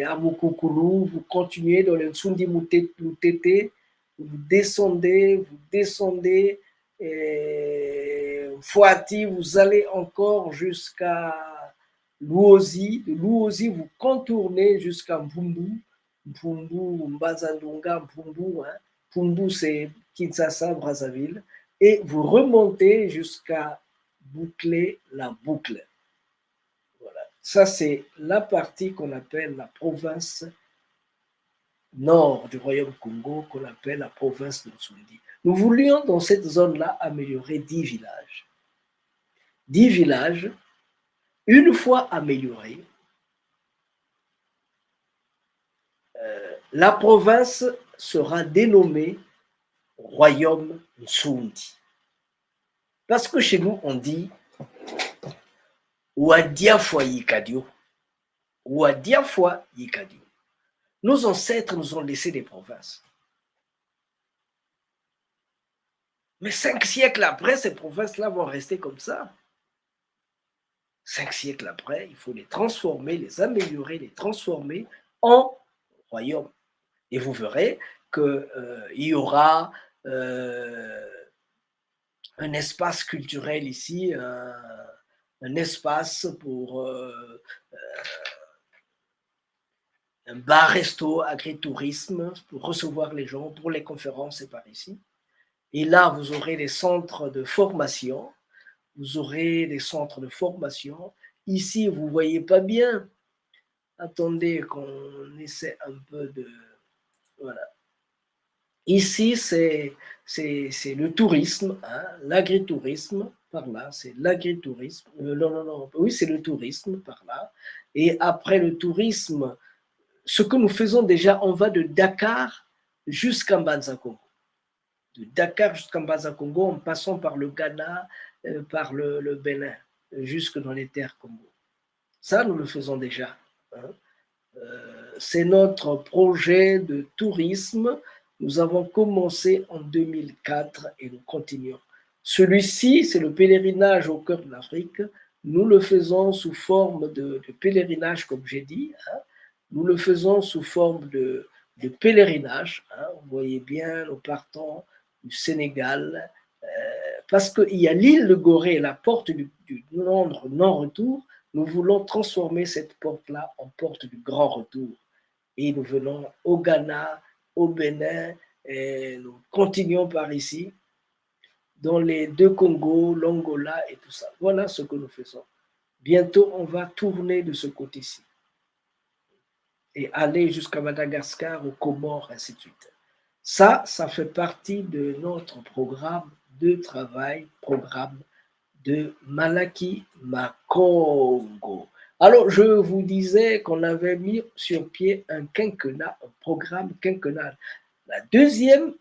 Speaker 2: à Mukukuru, vous continuez dans le Nsundi Mutete, vous descendez, Fouati, vous allez encore jusqu'à Luozi. De Luozi, vous contournez jusqu'à Mbumbu, Mbazandunga, Mbumbu. Hein. Mbumbu, c'est Kinshasa, Brazzaville. Et vous remontez jusqu'à boucler la boucle. Voilà. Ça, c'est la partie qu'on appelle la province nord du Royaume Congo, qu'on appelle la province de Nsundi. Nous voulions, dans cette zone-là, améliorer 10 villages. 10 villages, une fois améliorés, la province sera dénommée Royaume Nsundi. Parce que chez nous, on dit Ouadiafwa Yikadio. Ouadiafwa Yikadio. Nos ancêtres nous ont laissé des provinces. Mais 5 siècles après, ces provinces-là vont rester comme ça. 5 siècles après, il faut les transformer, les améliorer, les transformer en royaume. Et vous verrez qu'il y aura un espace culturel ici, un espace pour un bar-resto, agritourisme, pour recevoir les gens, pour les conférences, c'est par ici. Et là, vous aurez des centres de formation. Vous aurez des centres de formation. Ici, vous ne voyez pas bien. Attendez qu'on essaie un peu de... Voilà. Ici, c'est le tourisme, hein, l'agritourisme, par là, c'est l'agritourisme. Non, oui, c'est le tourisme, par là. Et après le tourisme, ce que nous faisons déjà, on va de Dakar jusqu'à Mbanza-Congo. De Dakar jusqu'à Mbanza-Congo, en passant par le Ghana, par le Bénin, jusque dans les terres Congo. Ça, nous le faisons déjà. Hein. C'est notre projet de tourisme. Nous avons commencé en 2004 et nous continuons. Celui-ci, c'est le pèlerinage au cœur de l'Afrique. Nous le faisons sous forme de pèlerinage, comme j'ai dit. Hein. Nous le faisons sous forme de pèlerinage. Hein. Vous voyez bien, nous partons du Sénégal, parce qu'il y a l'île de Gorée, la porte du non-retour. Nous voulons transformer cette porte-là en porte du grand retour. Et nous venons au Ghana, au Bénin, et nous continuons par ici, dans les deux Congos, l'Angola et tout ça. Voilà ce que nous faisons. Bientôt, on va tourner de ce côté-ci et aller jusqu'à Madagascar, aux Comores, ainsi de suite. Ça fait partie de notre programme de travail, programme de Malaki Makongo. Alors, je vous disais qu'on avait mis sur pied un quinquennat, un programme quinquennal. La deuxième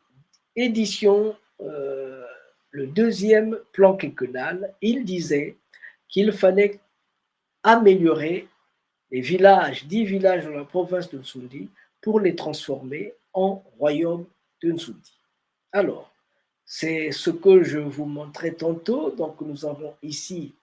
Speaker 2: édition, le deuxième plan quinquennal, il disait qu'il fallait améliorer les villages, 10 villages de la province de Nsundi, pour les transformer en royaume de Nsundi. Alors, c'est ce que je vous montrais tantôt. Donc, nous avons ici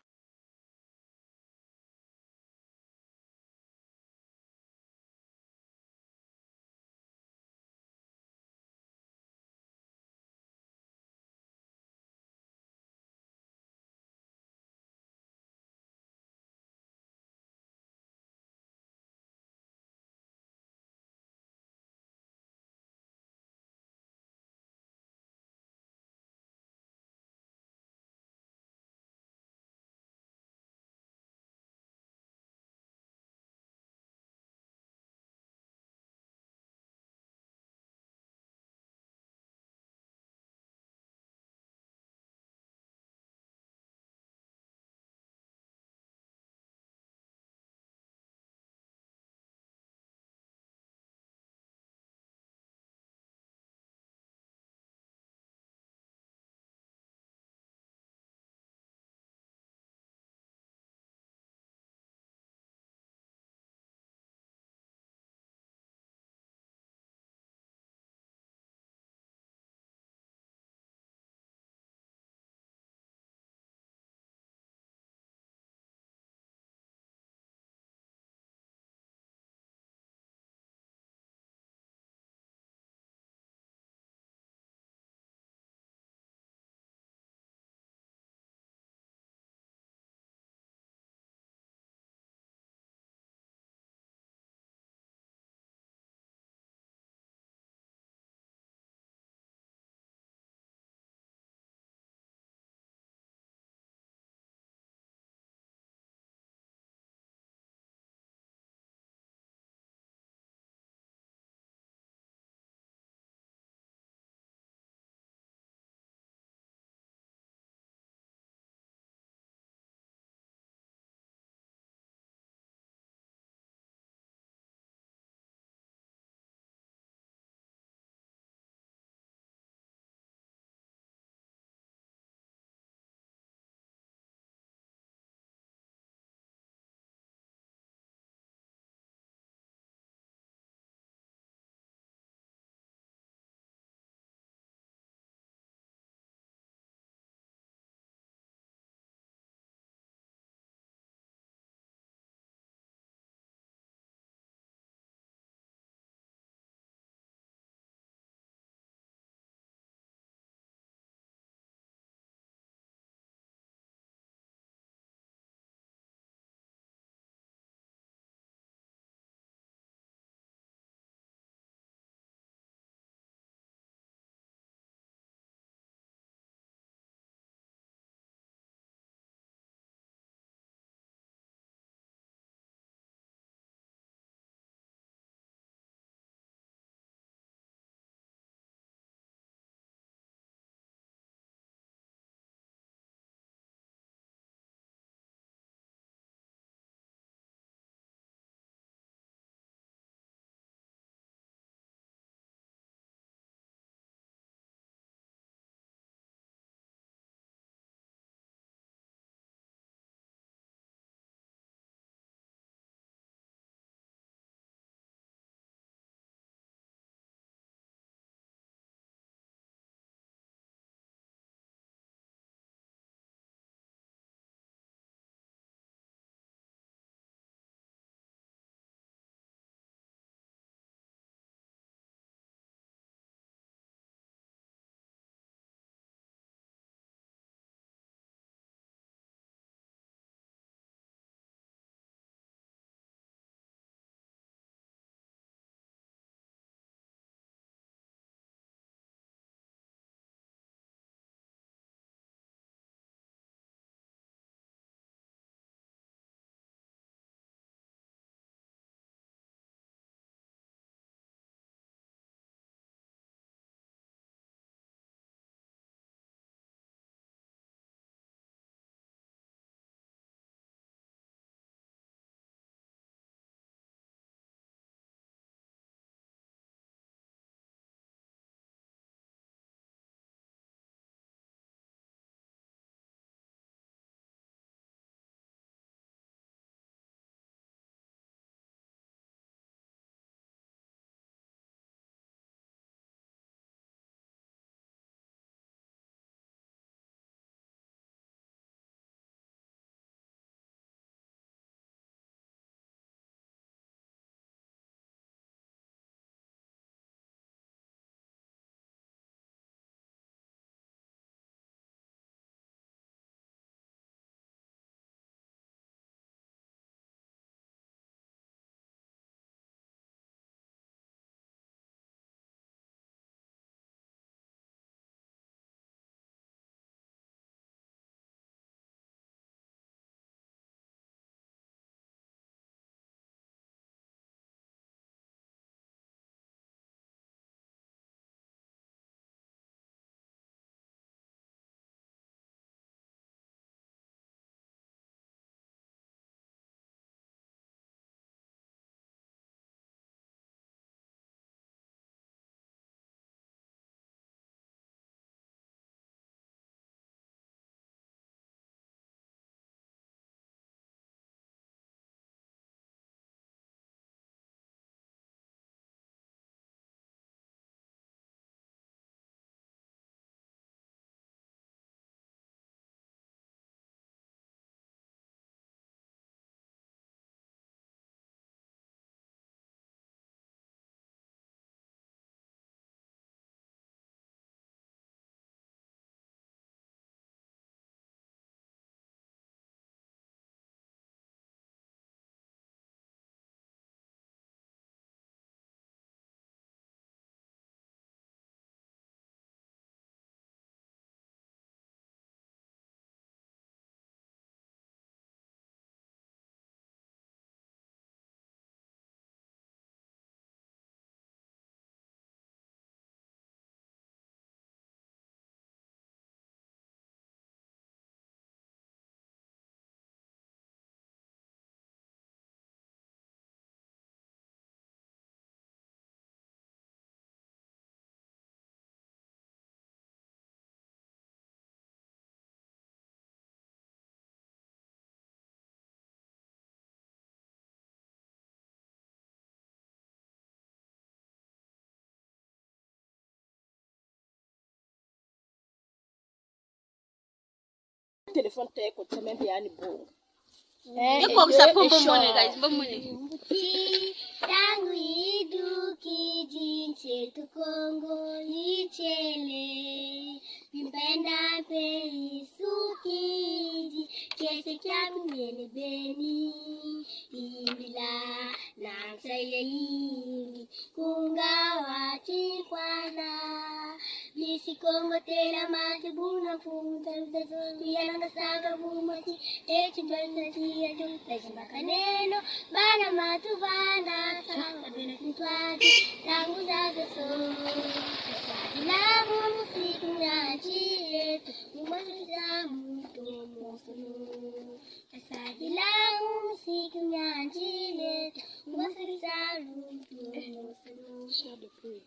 Speaker 12: téléphone t'es comme ça même bien ni bon.
Speaker 13: Et comme ça pour bon guys, bon
Speaker 14: tangu iduki jinsi tukongo ichele bimpenda pe sukiji kese kyamu nyene beni imbila na sayi kunga wati kwana bisi kongo tela mati buna funta yana nasaga bumati echi benda tia junta jimakaneno bana matu bana sanga bina kutwati tangu zaza so lamu musiku nyaji yetu umasiza mutu musulu lamu musiku nyaji yetu umasiza mutu musulu.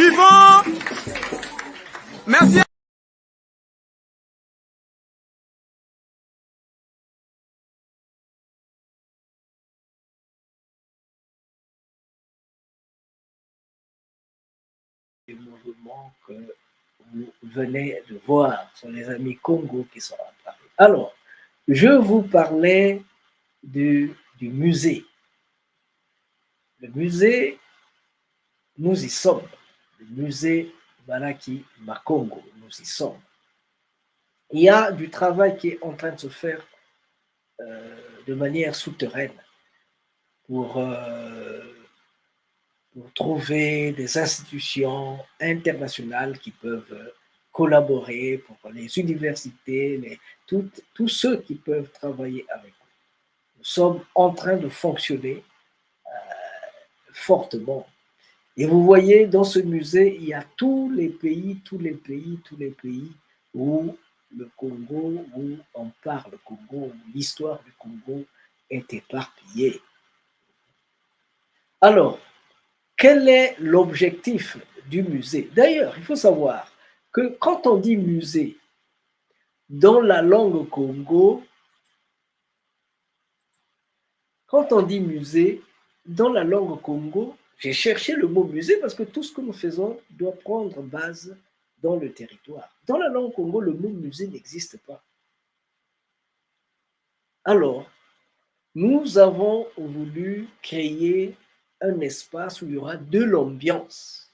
Speaker 15: Suivant. Merci.
Speaker 2: Les mouvements que vous venez de voir sont les amis Congo qui sont apparus. Alors, je vous parlais du musée. Le musée, nous y sommes. Le musée Balaki Makongo, nous y sommes. Il y a du travail qui est en train de se faire de manière souterraine pour trouver des institutions internationales qui peuvent collaborer, pour les universités, tous ceux qui peuvent travailler avec nous. Nous sommes en train de fonctionner fortement. Et vous voyez, dans ce musée, il y a tous les pays où le Congo, où on parle Congo, où l'histoire du Congo est éparpillée. Alors, quel est l'objectif du musée? D'ailleurs, il faut savoir que quand on dit musée, dans la langue Congo, quand on dit musée, dans la langue Congo, j'ai cherché le mot musée parce que tout ce que nous faisons doit prendre base dans le territoire. Dans la langue Congo, le mot musée n'existe pas. Alors, nous avons voulu créer un espace où il y aura de l'ambiance,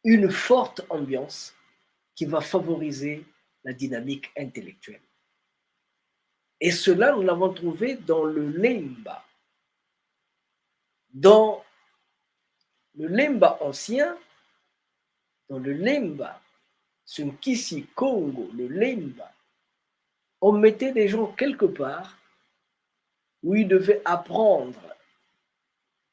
Speaker 2: une forte ambiance qui va favoriser la dynamique intellectuelle. Et cela, nous l'avons trouvé dans le Lemba. Dans le Lemba ancien, dans le Lemba, Sunkisi Congo, le Lemba, on mettait des gens quelque part où ils devaient apprendre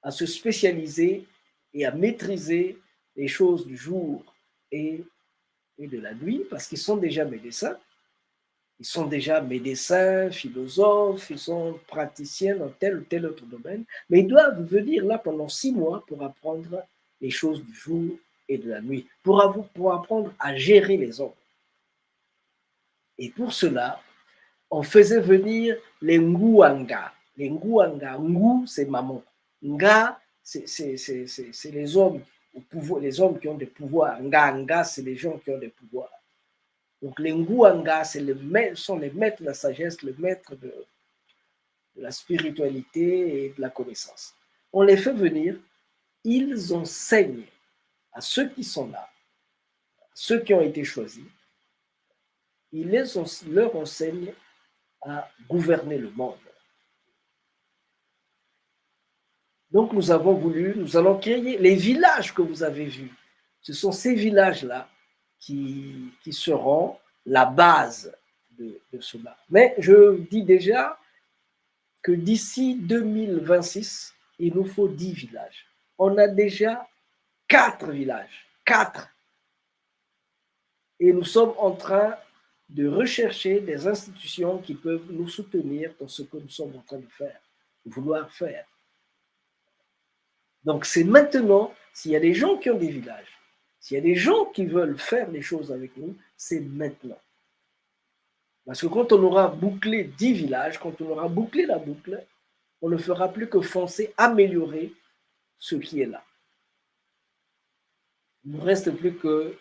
Speaker 2: à se spécialiser et à maîtriser les choses du jour et de la nuit, parce qu'ils sont déjà médecins. Ils sont déjà médecins, philosophes, ils sont praticiens dans tel ou tel autre domaine, mais ils doivent venir là pendant 6 mois pour apprendre les choses du jour et de la nuit, pour apprendre à gérer les hommes. Et pour cela, on faisait venir les Nguanga. Les Nguanga, Ngu, c'est maman. Nga, c'est les hommes au pouvoir, les hommes qui ont des pouvoirs. Nga, c'est les gens qui ont des pouvoirs. Donc les Nguanga, sont les maîtres de la sagesse, les maîtres de la spiritualité et de la connaissance. On les fait venir, ils enseignent à ceux qui sont là, à ceux qui ont été choisis, ils leur enseignent à gouverner le monde. Donc nous allons créer les villages que vous avez vus. Ce sont ces villages-là qui seront la base de cela. Mais je dis déjà que d'ici 2026, il nous faut 10 villages. On a déjà 4 villages. 4. Et nous sommes en train de rechercher des institutions qui peuvent nous soutenir dans ce que nous sommes en train de faire, de vouloir faire. Donc c'est maintenant, s'il y a des gens qui ont des villages, s'il y a des gens qui veulent faire les choses avec nous, c'est maintenant. Parce que quand on aura bouclé 10 villages, quand on aura bouclé la boucle, on ne fera plus que foncer, améliorer ce qui est là. Il ne nous reste plus que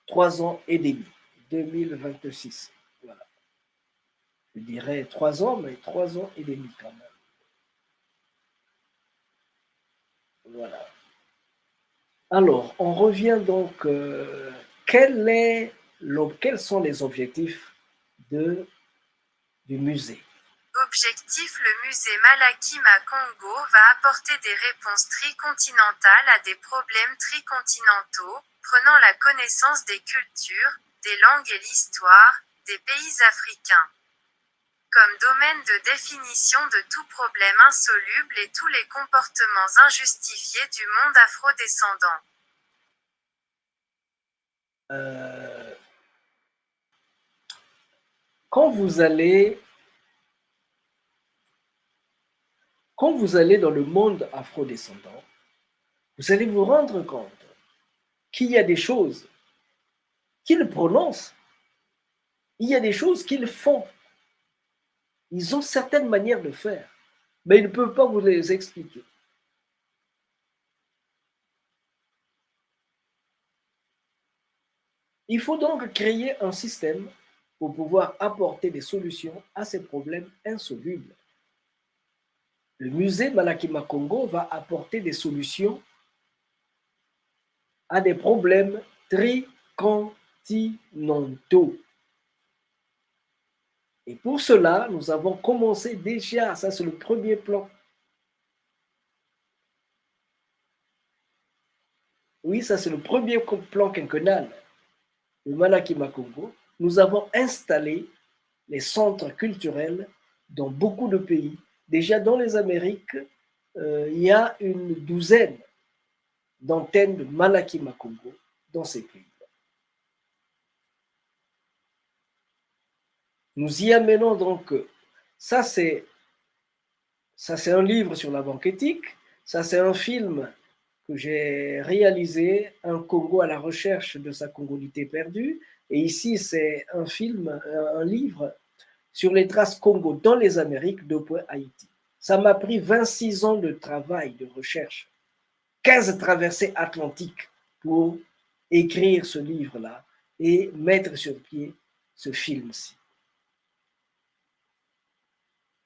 Speaker 2: 3 ans et demi, 2026. Voilà. Je dirais 3 ans, mais 3 ans et demi quand même. Voilà. Alors, on revient donc, quels sont les objectifs du musée?
Speaker 16: Objectif, le musée Malaki Makongo va apporter des réponses tricontinentales à des problèmes tricontinentaux, prenant la connaissance des cultures, des langues et l'histoire, des pays africains. Comme domaine de définition de tout problème insoluble et tous les comportements injustifiés du monde afro-descendant.
Speaker 2: Quand vous allez dans le monde afro-descendant, vous allez vous rendre compte qu'il y a des choses qu'ils prononcent, il y a des choses qu'ils font. Ils ont certaines manières de faire, mais ils ne peuvent pas vous les expliquer. Il faut donc créer un système pour pouvoir apporter des solutions à ces problèmes insolubles. Le musée Malakima Congo va apporter des solutions à des problèmes tricontinentaux. Et pour cela, nous avons commencé déjà, ça c'est le premier plan. Oui, ça c'est le premier plan quinquennal de Malakima Congo. Nous avons installé les centres culturels dans beaucoup de pays. Déjà dans les Amériques, il y a une douzaine d'antennes de Malakima Congo dans ces pays. Nous y amenons donc, ça c'est un livre sur la banque éthique, ça c'est un film que j'ai réalisé, Un Congo à la recherche de sa congolité perdue, et ici c'est un film, un livre sur les traces Congo dans les Amériques de Haïti. Ça m'a pris 26 ans de travail, de recherche, 15 traversées atlantiques pour écrire ce livre-là et mettre sur pied ce film-ci.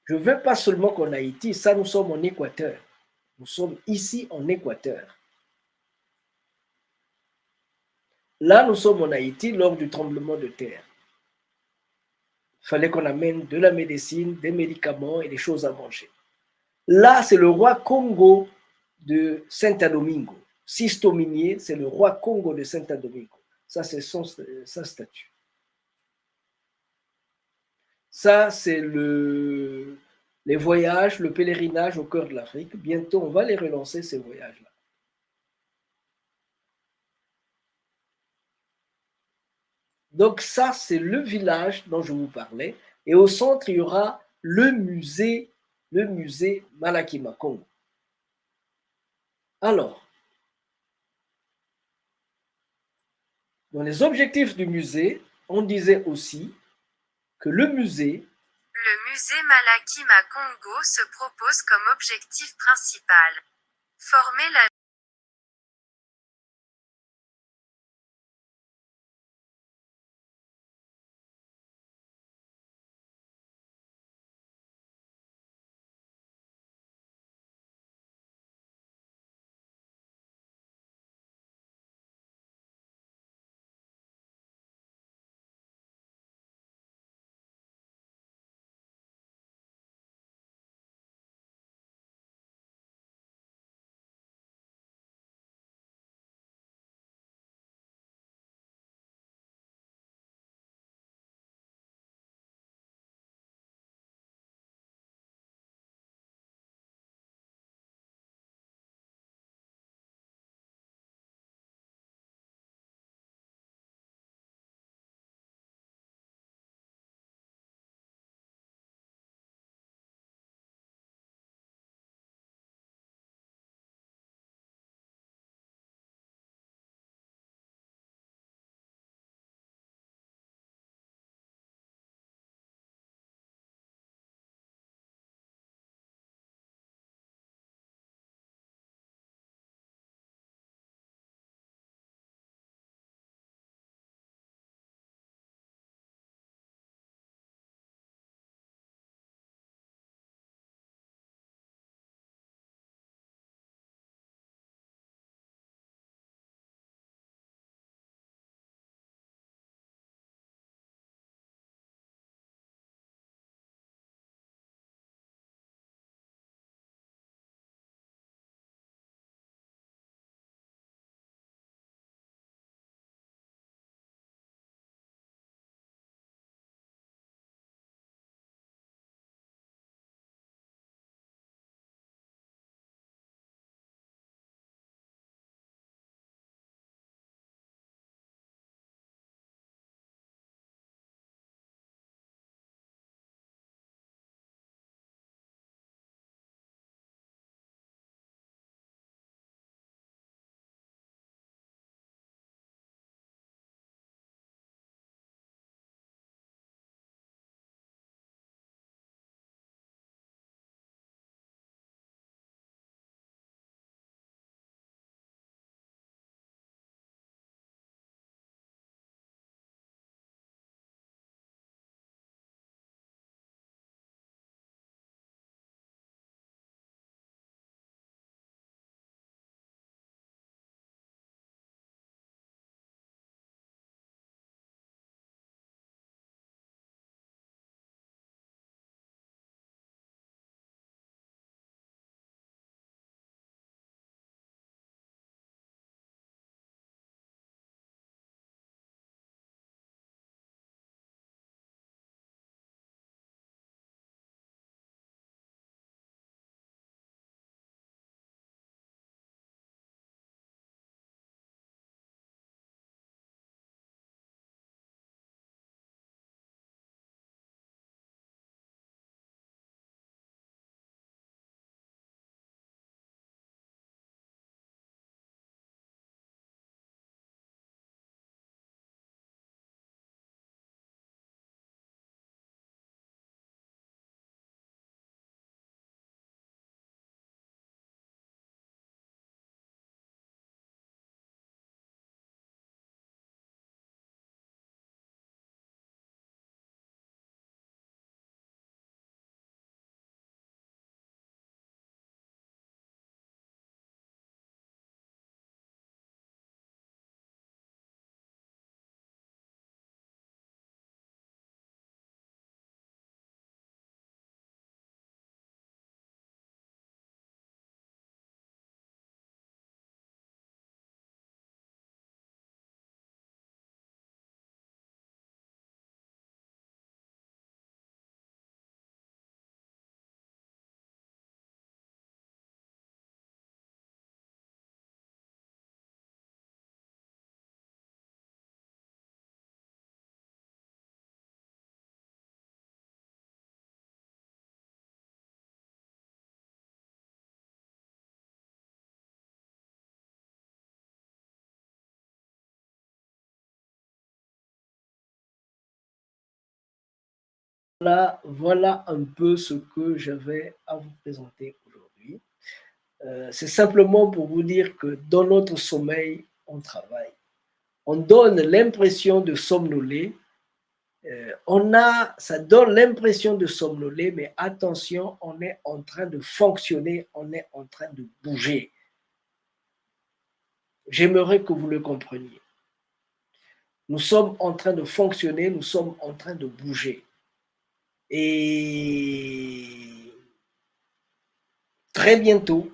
Speaker 2: Je ne veux pas seulement qu'en Haïti, ça nous sommes en Équateur. Nous sommes ici en Équateur. Là, nous sommes en Haïti lors du tremblement de terre. Il fallait qu'on amène de la médecine, des médicaments et des choses à manger. Là, c'est le roi Congo de Saint-Domingo. Sisto Minier, c'est le roi Congo de Saint-Domingo. Ça, c'est sa statue. Ça, c'est les voyages, le pèlerinage au cœur de l'Afrique. Bientôt, on va les relancer, ces voyages-là. Donc ça, c'est le village dont je vous parlais. Et au centre, il y aura le musée Malakima Congo. Alors, dans les objectifs du musée, on disait aussi que le musée
Speaker 16: Malakima Congo se propose comme objectif principal former la
Speaker 2: Voilà un peu ce que j'avais à vous présenter aujourd'hui. C'est simplement pour vous dire que dans notre sommeil, on travaille. On donne l'impression de somnoler. Ça donne l'impression de somnoler, mais attention, on est en train de fonctionner, on est en train de bouger. J'aimerais que vous le compreniez. Nous sommes en train de fonctionner, nous sommes en train de bouger. Et très bientôt,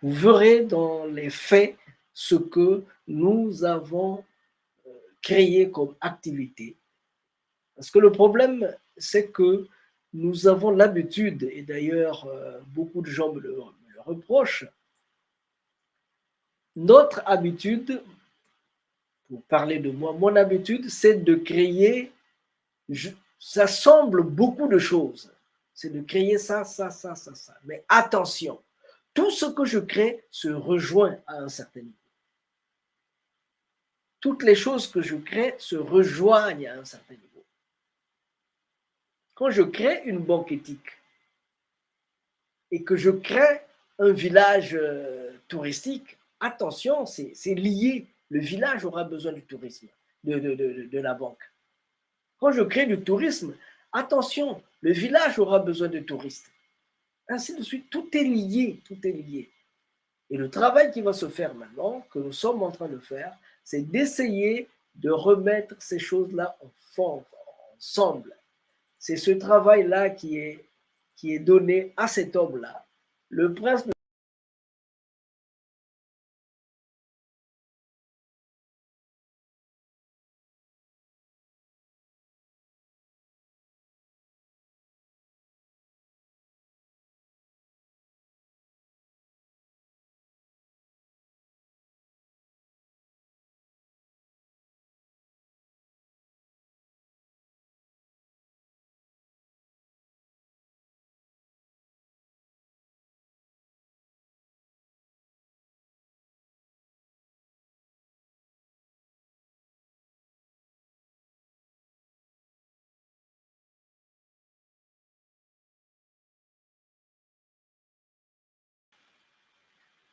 Speaker 2: vous verrez dans les faits ce que nous avons créé comme activité. Parce que le problème, c'est que nous avons l'habitude, et d'ailleurs beaucoup de gens me le reprochent, notre habitude, pour parler de moi, mon habitude, c'est de créer, ça semble beaucoup de choses, c'est de créer ça. Mais attention, tout ce que je crée se rejoint à un certain niveau. Toutes les choses que je crée se rejoignent à un certain niveau. Quand je crée une banque éthique et que je crée un village touristique, attention, c'est lié. Le village aura besoin du tourisme, de la banque. Quand je crée du tourisme, attention, le village aura besoin de touristes. Ainsi de suite, tout est lié, tout est lié. Et le travail qui va se faire maintenant, que nous sommes en train de faire, c'est d'essayer de remettre ces choses-là ensemble. C'est ce travail-là qui est donné à cet homme-là. Le prince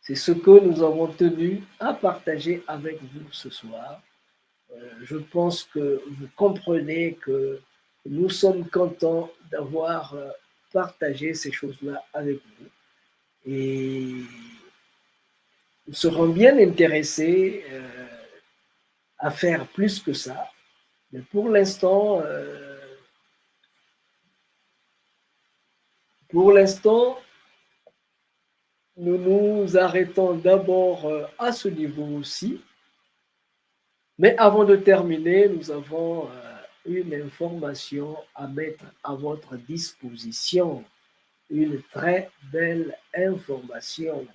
Speaker 2: C'est ce que nous avons tenu à partager avec vous ce soir. Je pense que vous comprenez que nous sommes contents d'avoir partagé ces choses-là avec vous. Et nous serons bien intéressés à faire plus que ça. Mais pour l'instant, nous nous arrêtons d'abord à ce niveau aussi. Mais avant de terminer, nous avons une information à mettre à votre disposition. Une très belle information.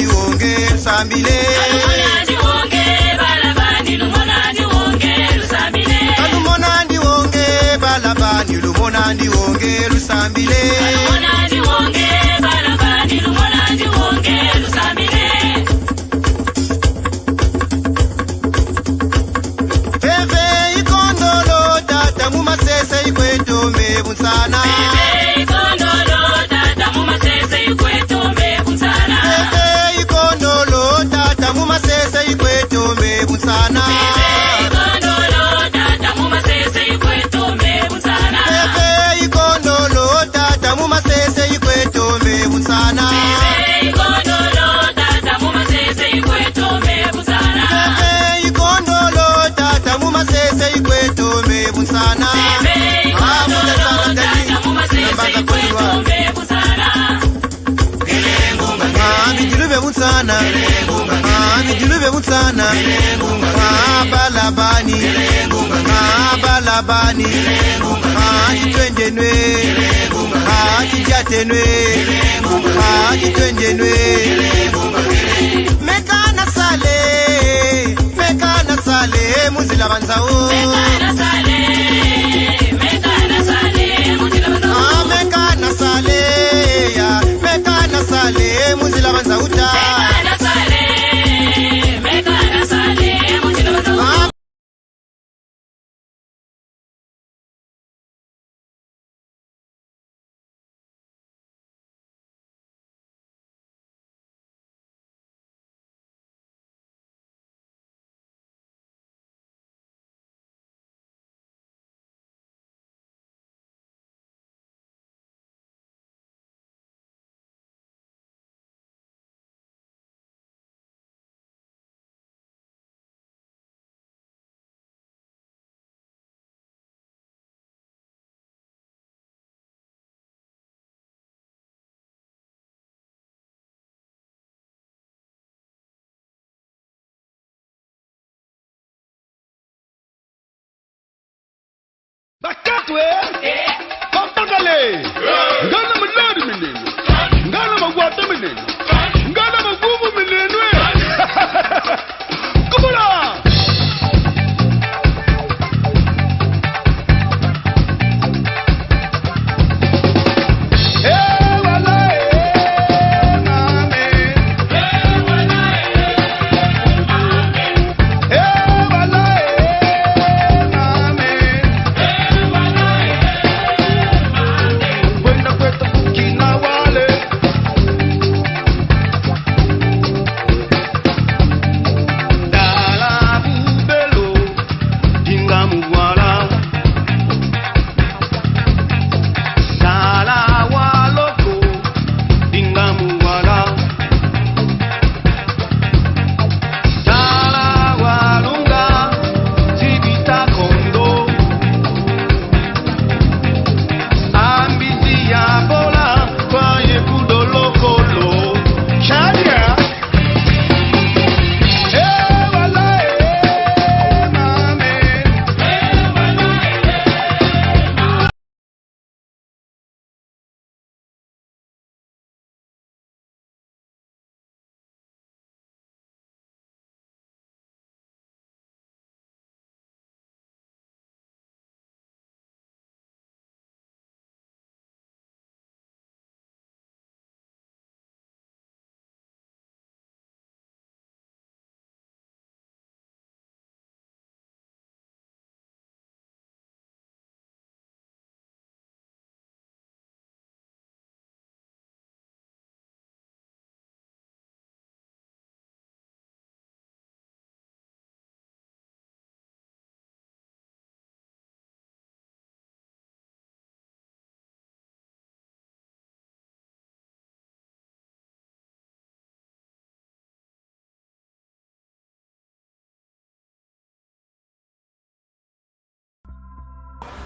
Speaker 17: lumonandi wonge lusambile lumonandi wonge balabani lumonandi wonge lusambile lumonandi wonge balabani lumonandi wonge lusambile lumonandi wonge balabani lumonandi wonge lusambile Bebe ikondolo tata mumasese ikwetome bunsana Bebe ikondolo tata mumasese ikwetome bunsana Bebe ikondolo tata mumasese ikwetome bunsana Bebe ikondolo tata mumasese ikwetome bunsana Bebe ikondolo tata mumasese ikwetome bunsana Bebe ikondolo tata mumasese ikwetome bunsana Bebe ikondolo tata mumasese ikwetome bunsana balabani balabani twenjenwe jatenwe twenjenwe mekana sale muzila banzao mekana sale mekana sale muzila banzauta
Speaker 10: Bakatwe, Kopagale, Ngana Muladi Minino, Ngana Magwata Minino, Ngana Magubu Minino. Kumula!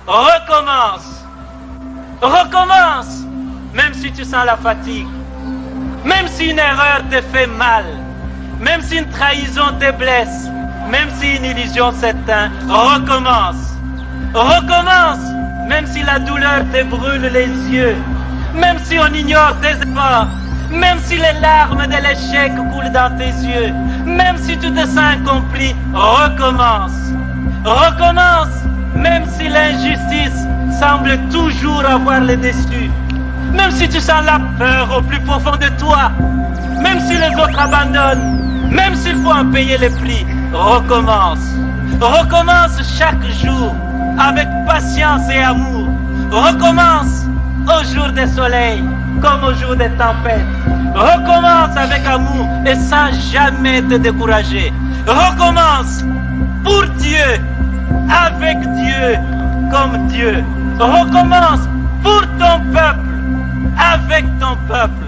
Speaker 1: Recommence. Recommence. Même si tu sens la fatigue. Même si une erreur te fait mal. Même si une trahison te blesse. Même si une illusion s'éteint. Recommence. Recommence. Même si la douleur te brûle les yeux. Même si on ignore tes efforts. même si les larmes de l'échec coulent dans tes yeux, même si tu te sens incompris, recommence. Recommence, même si l'injustice semble toujours avoir le dessus. Même si tu sens la peur au plus profond de toi, même si les autres abandonnent, même s'il faut en payer les prix, recommence. Recommence chaque jour avec patience et amour. Recommence au jour des soleils comme au jour des tempêtes. Recommence avec amour et sans jamais te décourager. Recommence pour Dieu, avec Dieu, comme Dieu. Recommence pour ton peuple, avec ton peuple.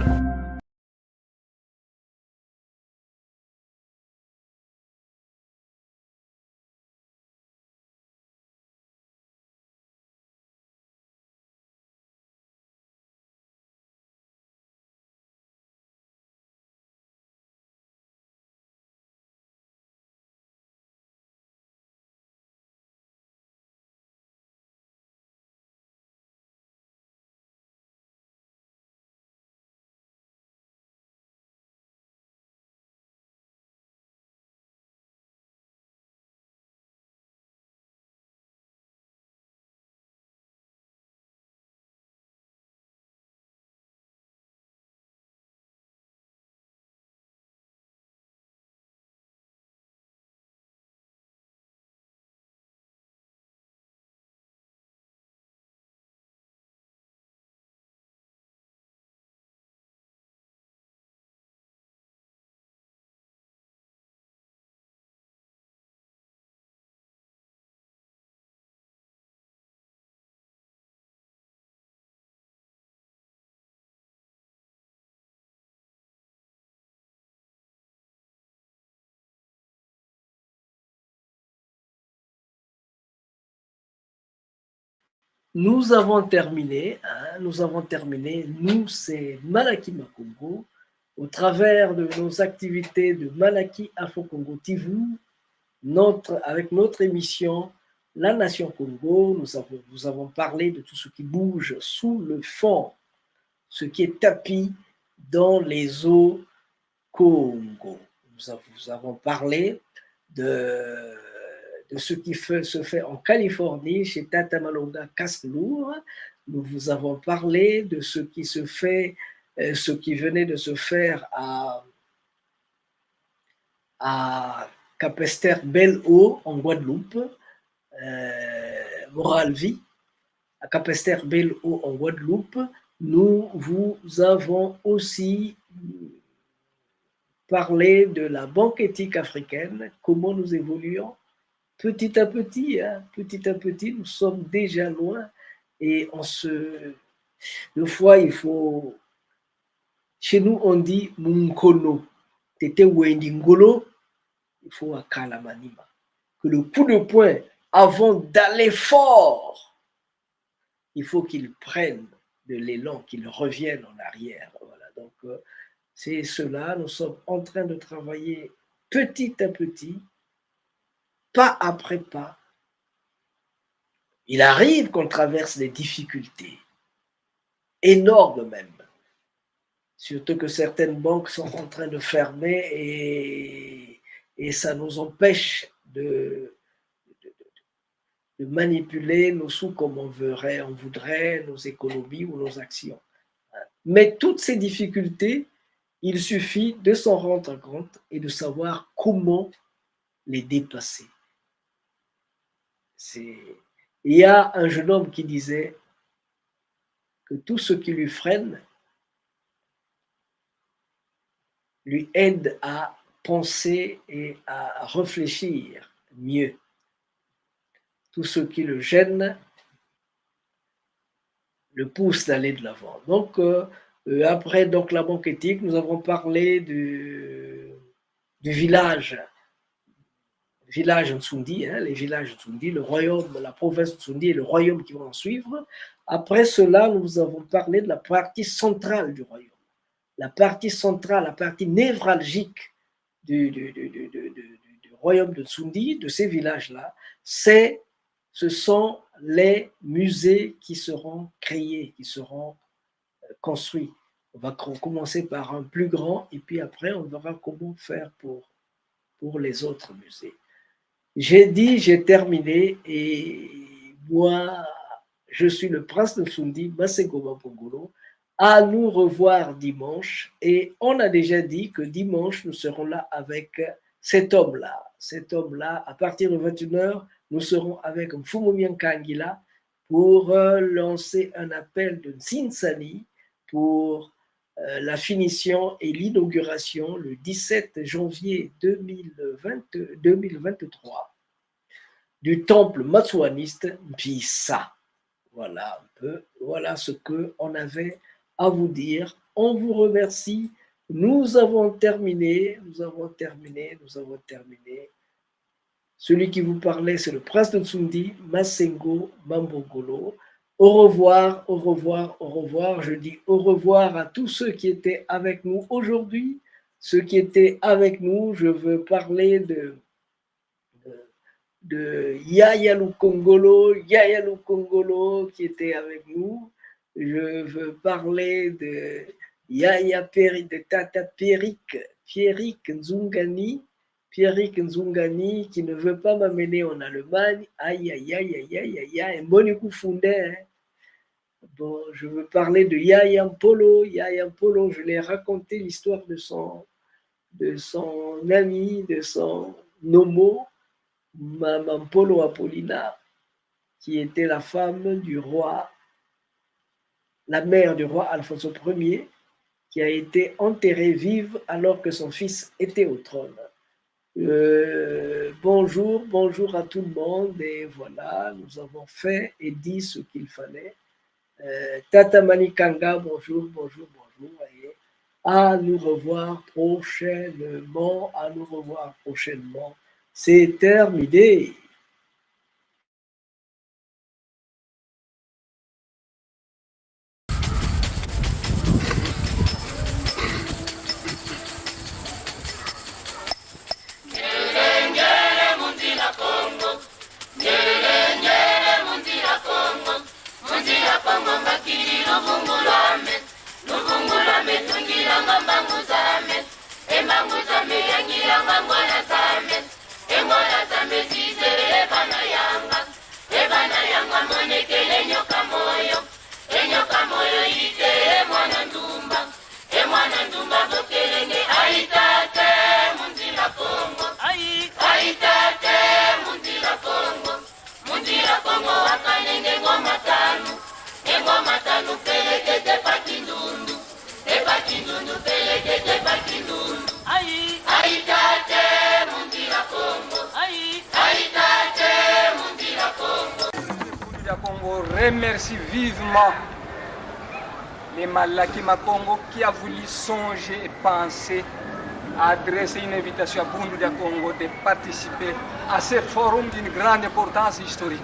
Speaker 2: Nous avons terminé, nous c'est Malaki Makongo, au travers de nos activités de Malaki Afro Congo TV, avec notre émission La Nation Congo, nous avons parlé de tout ce qui bouge sous le fond, ce qui est tapis dans les eaux Congo. Nous avons parlé de ce qui se fait en Californie, chez Tata Malonga Casque-Lourd. Nous vous avons parlé de ce qui se fait, ce qui venait de se faire à Capesterre-Belle-Eau en Guadeloupe, Moral-Vie, à Capesterre-Belle-Eau en Guadeloupe. Nous vous avons aussi parlé de la banque éthique africaine, comment nous évoluons. Petit à petit, nous sommes déjà loin et des fois, il faut, chez nous on dit Munkono, Tete Wendingolo, il faut Akala Manima, que le coup de poing, avant d'aller fort, il faut qu'il prenne de l'élan, qu'il revienne en arrière. Voilà, donc c'est cela, nous sommes en train de travailler petit à petit, pas après pas. Il arrive qu'on traverse des difficultés, énormes même. Surtout que certaines banques sont en train de fermer et ça nous empêche de manipuler nos sous comme on voudrait, nos économies ou nos actions. Mais toutes ces difficultés, il suffit de s'en rendre compte et de savoir comment les dépasser. Il y a un jeune homme qui disait que tout ce qui lui freine lui aide à penser et à réfléchir mieux. Tout ce qui le gêne le pousse d'aller de l'avant. Donc, après donc, la banque éthique, nous avons parlé du village Ntsundi, les villages Ntsundi, le royaume, la province Ntsundi et le royaume qui vont en suivre. Après cela, nous avons parlé de la partie centrale du royaume. La partie centrale, la partie névralgique du royaume de Ntsundi, de ces villages-là, ce sont les musées qui seront créés, qui seront construits. On va commencer par un plus grand et puis après, on verra comment faire pour les autres musées. J'ai dit, j'ai terminé et moi, je suis le prince de Sundi, Masengo Mapongolo. À nous revoir dimanche. Et on a déjà dit que dimanche, nous serons là avec cet homme-là. Cet homme-là, à partir de 21h, nous serons avec Mfumu Miankangila pour lancer un appel de Nsinsani pour la finition et l'inauguration le 17 janvier 2023 du temple matsuaniste Mpisa. Voilà un peu, voilà ce qu'on avait à vous dire. On vous remercie. Nous avons terminé. Celui qui vous parlait, c'est le prince de Tsundi, Masengo Mambogolo. Au revoir, au revoir, au revoir. Je dis au revoir à tous ceux qui étaient avec nous aujourd'hui. Ceux qui étaient avec nous, je veux parler de Yaya Lukongolo qui était avec nous. Je veux parler de Yaya Peri, de Tata Pierrick Nzungani qui ne veut pas m'amener en Allemagne. Aïe, aïe, aïe, aïe, aïe, aïe, aïe, Monikou Foundé. Bon, je veux parler de Yaya Mpolo, je l'ai raconté l'histoire de son ami, de son nomo, Maman Mpolo Apollina, qui était la femme du roi, la mère du roi Alfonso Ier, qui a été enterrée vive alors que son fils était au trône. Bonjour à tout le monde, et voilà, nous avons fait et dit ce qu'il fallait. Tata Manikanga, bonjour, et à nous revoir prochainement, c'est terminé.
Speaker 3: Remercie vivement les Malaki Makongo qui a voulu songer et penser à adresser une invitation à Bundu de Congo de participer à ce forum d'une grande importance historique.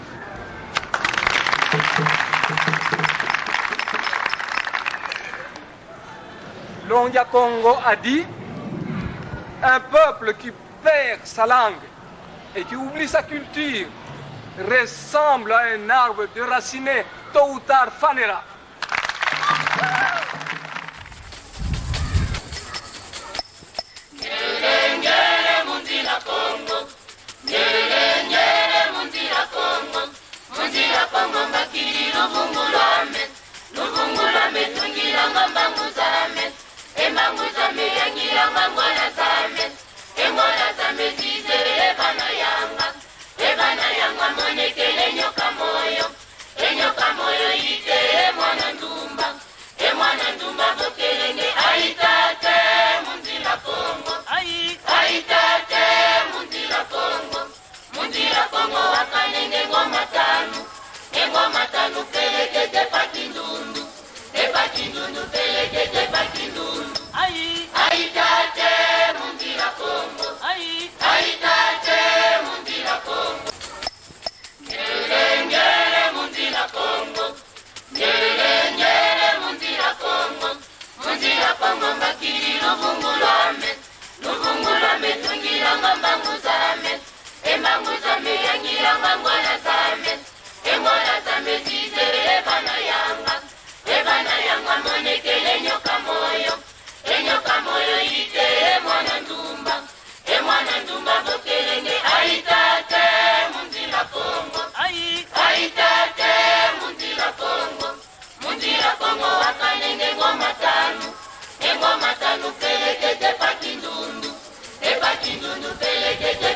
Speaker 3: Longia Congo a dit: un peuple qui perd sa langue et qui oublie sa culture ressemble à un arbre déraciné, tôt ou tard fanera.
Speaker 4: Ebana yanga monekele nyoka moyo Ngoma tanu pelekete pakindundu, e pakindundu pelekete